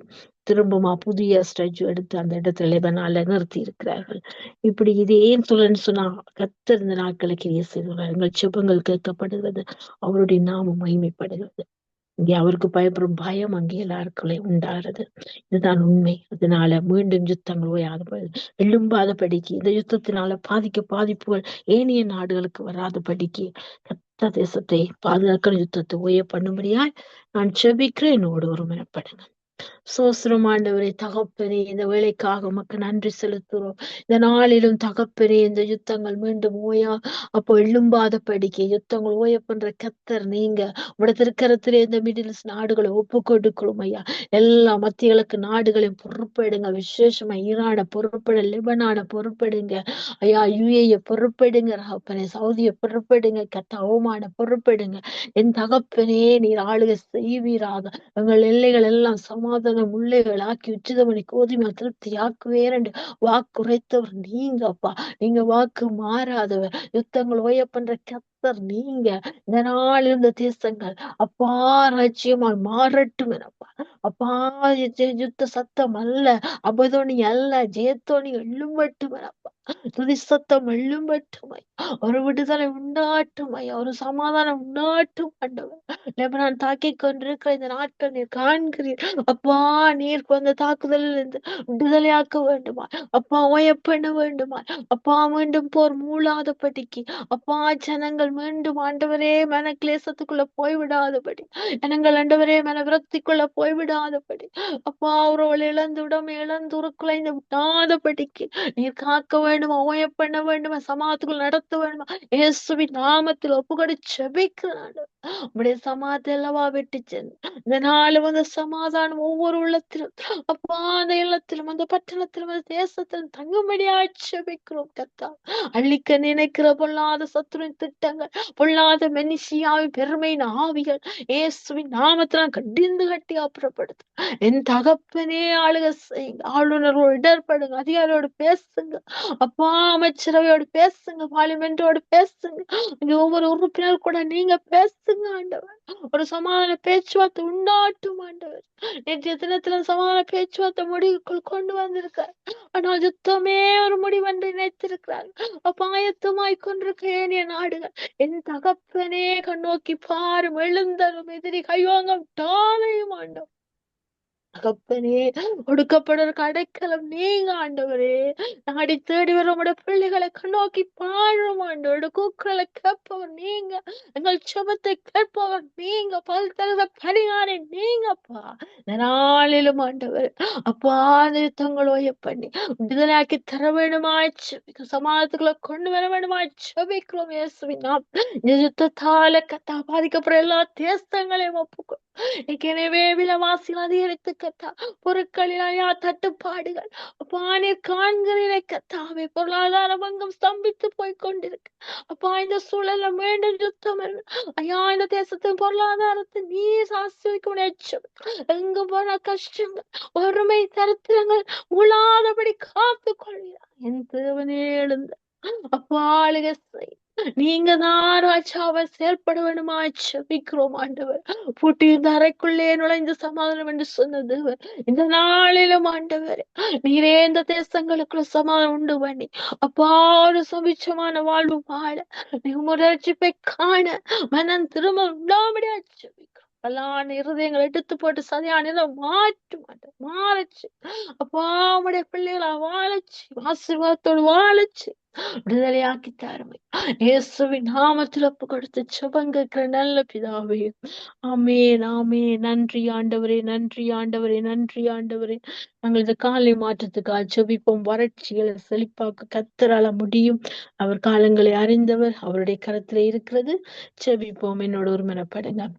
திரும்பமா புதிய ஸ்டாச்சு எடுத்து அந்த இடத்துல லெபனான்ல நிறுத்தி இருக்கிறார்கள். இப்படி இது ஏன் சொல்லன்னு சொன்னா, கர்த்தர் இந்த நாட்களை கிரியை செய்துள்ளார். எங்கள் செபங்கள் கேட்கப்படுகிறது, அவருடைய நாமம் மகிமைப்படுகிறது. இங்கே அவருக்கு பயப்படும் பயம் அங்கே எல்லாருக்குள்ளே உண்டாகிறது. இதுதான் உண்மை. அதனால மீண்டும் யுத்தங்கள் எழும்பாதபடிக்கு, இந்த யுத்தத்தினால பாதிப்புகள் ஏனைய நாடுகளுக்கு வராதபடிக்கு கர்த்த தேசத்தை பாதுகாக்கிற யுத்தத்தை ஓய பண்ணும்படியாய் நான் செபிக்கிறேன். என்னோடு ஒருமனப்படுங்க. சோஸ்திரம் ஆண்டவரே, தகப்பனே, இந்த வேலைக்காக உமக்கு நன்றி செலுத்துறோம். இந்த நாளிலும் தகப்பனே, இந்த யுத்தங்கள் மீண்டும் ஓயா அப்போ எழும்பாத படிக்க யுத்தங்கள் ஓய பண்ற கத்தர் நீங்க. உடைய திருக்கரத்திலே இந்த மிடில் நாடுகளை ஒப்பு கொடுக்கிறோம் ஐயா. எல்லா மத்தியகளுக்கு நாடுகளையும் பொறுப்பெடுங்க. விசேஷமா ஈரான பொறுப்பெடு, லெபனான பொறுப்பெடுங்க ஐயா. யுஏ பொறுப்பெடுங்க தகப்பனே. சவுதியை பொறுப்பெடுங்க கத்த. அவமான பொறுப்பெடுங்க என் தகப்பனே. நீர் ஆளுகை செய்வீராக. எங்கள் எல்லைகள் எல்லாம் சமாதான முள்ளைகளாக்கி உச்சிதமணி கோதுமை திருப்தி ஆக்குவேர் என்று வாக்குரைத்தவர் நீங்க அப்பா. நீங்க வாக்கு மாறாதவர். யுத்தங்கள் ஓய பண்ற கத்தர் நீங்க. இந்த நாளில் இந்த தேசங்கள் அப்பா ராஜ்யமாய் மாறட்டும் அப்பா. அப்பா யுத்த சத்தம் அல்ல, அபதோனி அல்ல, ஜெயத்தோனி எழும்பட்டும் அப்பா. துதி சத்தம் எழும்பட்டும். ஒரு விடுதலை உண்டாட்டும் ஐயா. ஒரு சமாதானம் உண்டாட்டும் ஆண்டவர். லெபனான் தாக்கி கொண்டிருக்கிற இந்த நாட்கள் நீர் காண்கிறீர் அப்பா. நீர் அந்த தாக்குதலில் இருந்து விடுதலையாக்க வேண்டுமா அப்பா. ஓய பண்ண வேண்டுமா அப்பா. மீண்டும் போர் மூளாதபடிக்கு அப்பா. ஜனங்கள் மீண்டும் ஆண்டவரே மன கிளேசத்துக்குள்ள போய்விடாதபடி, ஜனங்கள் ஆண்டவரே மன விரக்திக்குள்ள போய்விடாதபடி அப்பா. அவர்கள் இழந்து உடமை இழந்து உருக்குலைந்து விடாதபடிக்கு நீர் காக்க வேண்டுமா, ஓய பண்ண வேண்டுமா, சமாதத்துக்குள் நடத்த வேண்டுமா. இயேசுவின் நாமத்தில் ஒப்புக்கொடு செபிக்கிறான். உடைய சமாதானம் அல்லவா விட்டு சென்று இந்த நாளும் அந்த சமாதானம் ஒவ்வொரு உள்ளத்திலும் அப்பா அந்த இல்லத்திலும் அந்த பட்டணத்திலும் அந்த தேசத்திலும் தங்கும்படியா ஜெபிக்கிறோம் கர்த்தா. அழிக்க நினைக்கிற பொல்லாத சத்துருவின் திட்டங்கள், பொல்லாத மெனிசியாவின் பெருமையின் ஆவிகள் இயேசுவின் நாமத்துல கடிந்து கட்டி அப்புறப்படுத்து. என் தகப்பனே ஆளுக செய்யுங்க. ஆளுநரோடு இடர்படுங்க, அதிகாரியோடு பேசுங்க, அப்பா அமைச்சரவையோடு பேசுங்க, பார்லிமெண்டோடு பேசுங்க, இங்க ஒவ்வொரு உறுப்பினர் கூட நீங்க பேசுங்க ஆண்டவர். ஒரு சமாதான பேச்சுவார்த்தை உண்டாட்டும் ஆண்டவர். நேற்றைய தினத்துல சமாதான பேச்சுவார்த்தை முடிவுக்குள் கொண்டு வந்திருக்கார். ஆனால் யுத்தமே ஒரு முடிவென்று நினைத்திருக்கிறார். அபாயத்தமாய் கொண்டிருக்க ஏனைய நாடுகள் என் தகப்பனே கண்ணோக்கி பாரும், எழுந்தரும், எதிரி கைவாங்கம் தானையும் ஆண்டவர். தகப்பனே ஒடுக்கப்படுற அடைக்கலம் நீங்க ஆண்டவரே. நாடி தேடி வர உடைய பிள்ளைகளை கண்ணோக்கி பாழும் ஆண்டவரோட கூக்குரலை கேட்பவர் நீங்க, எங்கள் செபத்தை கேட்பவர் நீங்க, பல் தருத பரிகாரை நீங்கப்பா. இந்த நாளிலும் ஆண்டவர் அப்பா அந்த யுத்தங்களோய பண்ணி விடுதலையாக்கி தர வேணுமாச்சு, சமாதத்துக்குள்ள கொண்டு வர வேணுமாச்சு செபிக்கிறோம் இயேசுவின் நாம். இந்த யுத்தத்தால கத்தா பாதிக்கப்படுற எல்லா தேசங்களையும் ஒப்புக்கொள். எனவே விலவாசிகள் அதிகரித்து கத்தா, பொருட்களில் தட்டுப்பாடுகள் அப்பா நீர் காண்கிறீரை கத்தாவே, பொருளாதார பங்கம் ஸ்தம்பித்து போய் கொண்டிருக்கு அப்பா. இந்த சூழல்ல மீண்டும் யுத்தம் ஐயா, இந்த தேசத்தின் பொருளாதாரத்தை நீர் ஆசிரியக்க, எங்க போன கஷ்டங்கள் வறுமை தரித்திரங்கள் உழாதபடி காத்து கொள்கிறார் என் தேவனே. எழுந்த அப்பா ஆளுக செய். நீங்க தான் ராஜாவை செயல்பட வேணுமா ஜெபிக்கிறோம் ஆண்டவர். பூட்டியிருந்த அறைக்குள்ளே நுழைந்து சமாதானம் என்று சொன்னது இந்த நாளிலும் ஆண்டவர் நீரே இந்த தேசங்களுக்குள்ள சமாதானம் உண்டு பண்ணி அப்பா ஒரு சுபிட்சமான வாழ்வு வாழ நீங்க முயற்சிப்பை காண மனம் திரும்ப உண்டாமடியா ஜெபிக்கிறோம். பல்லான இருதயங்களை எடுத்து போட்டு சரியான மாற்று மாட்டேன் மாறச்சு அப்பா உடைய பிள்ளைகளை வாழச்சு, ஆசீர்வாதத்தோடு வாழச்சு விடுதலையாக்கி தாருமை இயேசுவின் நாமத்தில் ஒப்பு கொடுத்து சுபங்கிற நல்ல பிதாவே. ஆமென் ஆமென். நன்றி ஆண்டவரே, நன்றி ஆண்டவரே, நன்றி ஆண்டவரே. நாங்கள் இந்த காலை மாற்றத்துக்காக ஜெபிப்போம். வறட்சிகளை செழிப்பாக்க கர்த்தரால முடியும். அவர் காலங்களை அறிந்தவர், அவருடைய கரத்துல இருக்கிறது. ஜெபிப்போம். என்னோட ஒரு மனப்படுங்க.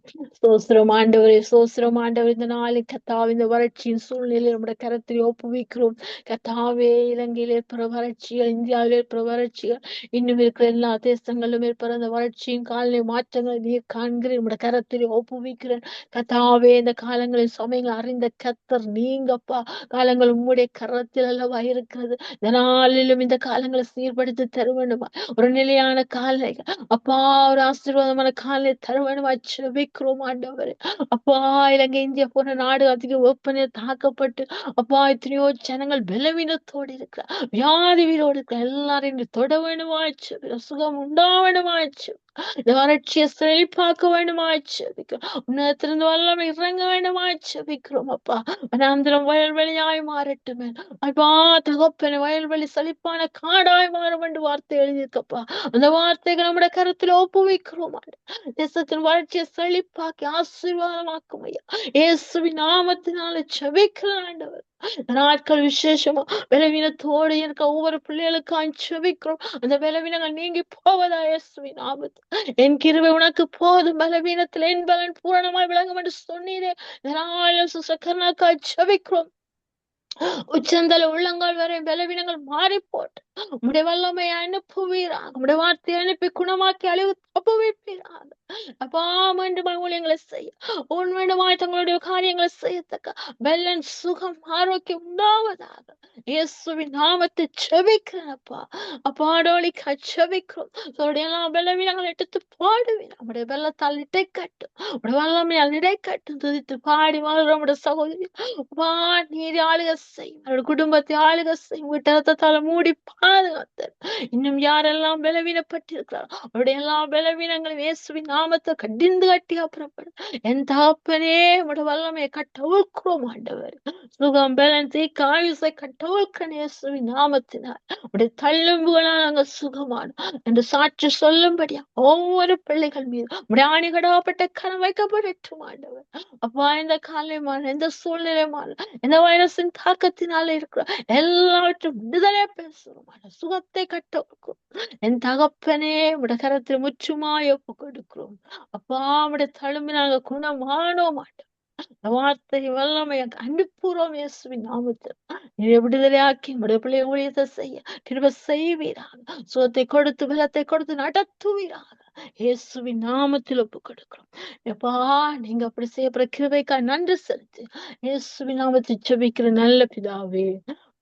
சோஸ்திரம் ஆண்டவரே, சோஸ்திரம் ஆண்டவர். இந்த நாளை கத்தாவே இந்த வறட்சியின் சூழ்நிலை நம்முடைய கரத்தில் ஒப்புவிக்கிறோம் கத்தாவே. இலங்கையில் ஏற்படுற வறட்சிகள், இந்தியாவில் ஏற்படுற வறட்சிகள், இன்னும் இருக்கிற எல்லா தேசங்களிலும் ஏற்படுற அந்த வறட்சியின் காலநிலை மாற்றங்களை நீர் காண்கிறேன், நம்முடைய கரத்தில் ஒப்புவிக்கிறேன் கத்தாவே. இந்த காலங்களில் சமயங்கள் அறிந்த கத்தர் நீங்கப்பா. காலங்கள் உம்முடைய கரத்தில் அல்லவா இருக்கிறது. இந்த நாளிலும் இந்த காலங்களை சீர்படுத்தி தர வேண்டுமா, ஒரு நிலையான காலை அப்பா, ஒரு ஆசீர்வாதமான காலை தர வேண்டுமா ஜெபிக்கிறோம் ஆண்டவரே. அப்பா இலங்கை இந்தியா போன்ற நாடு அதிக வெப்பநிலை தாக்கப்பட்டு அப்பா எத்தனையோ ஜனங்கள் பலவீனத்தோடு இருக்கிற, வியாதி வீரோடு இருக்கிற எல்லாரையும் தொட வேண்டுமாச்சு, சுகம் உண்டா வேண்டுமாச்சு, இந்த வறட்சியை செழிப்பாக்க வேண்டுமாச்சு, உன்னத்திலிருந்து வல்லமை இறங்க வேண்டுமாச்சு விக்கிறோம் அப்பா. வனாந்திரம் வயல்வெளியாய் மாறட்டுமே அப்பா. தகப்பன வயல்வெளி செழிப்பான காடாய் மாறும் என்று வார்த்தை எழுதியிருக்கப்பா. அந்த வார்த்தைகள் நம்முடைய கருத்துல ஒப்புவிக்கிறோம். தேசத்தின் வறட்சியை செழிப்பாக்கி ஆசீர்வாதமாக்கும் ஐயா இயேசுவின் நாமத்தினால ஜெபிக்கிற ஆண்டவர். நாட்கள் விசேஷமா பலவீனத்தோடு இருக்க ஒவ்வொரு பிள்ளைகளுக்காக ஜெபிக்கிறோம். அந்த பலவீனங்கள் நீங்கி போவதா இயேசுவின் நாமத்தில். என் கிருபை உனக்கு போதும், பலவீனத்தில் என் பலன் பூரணமாய் விளங்கும் என்று சொன்னீரே. சக்கரனாக்காய் ஜெபிக்கிறோம். உச்சந்தல உள்ளங்கால் வரை பலவீனங்கள் மாறி போட்டு உடைய வல்லமையை அனுப்புவீராக, உடைய வார்த்தையை அனுப்பி குணமாக்கி அழிவு தப்புவிப்பீராக அப்பா. மீண்டும் ஊழியங்களை செய்ய உன் வேண்டுமாய் தங்களுடைய காரியங்களை செய்யத்தக்க பலன் சுகம் ஆரோக்கியம் உண்டாவதாக இயேசுவின் நாமத்தை ஜெபிக்கிறேன்ப்பா. அப்பாடோலிக்கா ஜெபிக்கிறோம். எல்லாம் பலவீனங்களை எடுத்து பாடுவீர். நம்முடைய வெள்ளத்தால் இடை கட்டும், உடைய வல்லமையால் இடை கட்டும். துதித்து பாடி வாழ்ற நம்முடைய சகோதரி அப்பா நீர் ஆளுக செய்யும், அவருடைய குடும்பத்தை ஆளுக செய்யும், வீட்டத்தால மூடி பாதுகாத்தல். இன்னும் யாரெல்லாம் பலவீனப்பட்டிருக்கிறார் அவருடைய எல்லா பலவீனங்களும் இயேசுவின் நாமத்தை கடிந்து கட்டி அப்புறப்படும். என் தகப்பனே உடைய வல்லமையை கட்டவிழ்க்கிறோம் ஆண்டவர். சுகம் பலன் தீக்க ஆயுசை கட்டவிழ்க்கிறேன் இயேசுவின் நாமத்தினால். உடைய தள்ளும்புகளால் நாங்கள் சுகமானோம் என்று சாட்சி சொல்லும்படியா ஒவ்வொரு பிள்ளைகள் மீது உடைய ஆணிகடாப்பட்ட கரம் வைக்கப்படட்டும் ஆண்டவர். அப்பா இந்த காலைமான எந்த சூழ்நிலைமான எந்த வைரஸின் தாக்கத்தினால இருக்கிற எல்லாவற்றும் விடுதலை பேசுறோம். பூரணமான சுகத்தை கட்டவிழ்க்கும். என் தகப்பனே உடைய கரத்தில் முற்றுமாய் ஒப்புக் கொடுக்கிறோம். அப்பா உடைய தழும்பு நாங்க குணமானோம். வார்த்தை வல்லமை அனுப்புறோம் இயேசுவின் நாமத்தில். நீரை விடுதலையாக்கி உடைய பிள்ளை ஊழியத்தை செய்ய கிருபை செய்வீராக. சுகத்தை கொடுத்து பலத்தை கொடுத்து நடத்துவீராக. இயேசுவின் நாமத்தில் ஒப்பு கொடுக்கிறோம். எப்பா நீங்க அப்படி செய்யப்படுற கிருபைக்கா நன்றி செலுத்து. இயேசுவின் நாமத்தில் ஜெபிக்கிற நல்ல பிதாவே.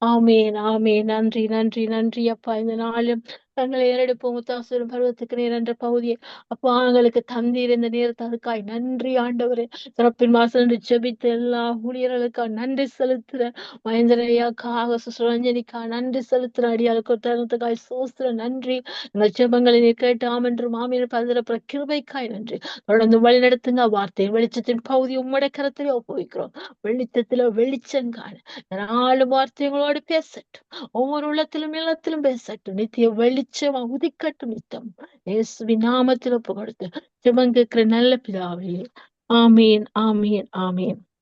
ஆமேன் ஆமேன். நன்றி நன்றி நன்றி அப்பா. இந்த நாளும் தங்களை ஏறெடுப்போம் முத்தாசுரம் பருவத்துக்கு நேர் என்ற பகுதியை அப்பா எங்களுக்கு தந்தீர். இந்த நேரத்தை அதுக்காய் நன்றி ஆண்டவரே. சிறப்பின் வாசல் ஜெபித்த எல்லா ஊழியர்களுக்கா நன்றி செலுத்துற. மகேந்திரையாக்காக சுரஞ்சனிக்கா நன்றி செலுத்துற. அடியாளுக்கு தருணத்துக்காய் சோஸ்திர நன்றி. இந்த ஜெபங்களை நீ கேட்டு ஆமென்று மாமியார் பதறப்புற கிருபைக்காய் நன்றி. தொடர்ந்து வழி நடத்துங்க. வார்த்தை வெளிச்சத்தின் பகுதி உம்முடைய கரத்திலே ஒப்புவிக்கிறோம். வெளிச்சத்துல வெளிச்சங்கான நாலு வார்த்தைகளோடு பேசட்டும். ஒவ்வொரு உள்ளத்திலும் இல்லத்திலும் பேசட்டும். நித்திய வெளிச்சம் உதிக்கட்டும். நித்தம் இயேசுவின் நாமத்தில் ஒப்பு கொடுத்து ஜெபம் கேட்கிற நல்ல பிதாவே. ஆமீன் ஆமீன் ஆமீன்.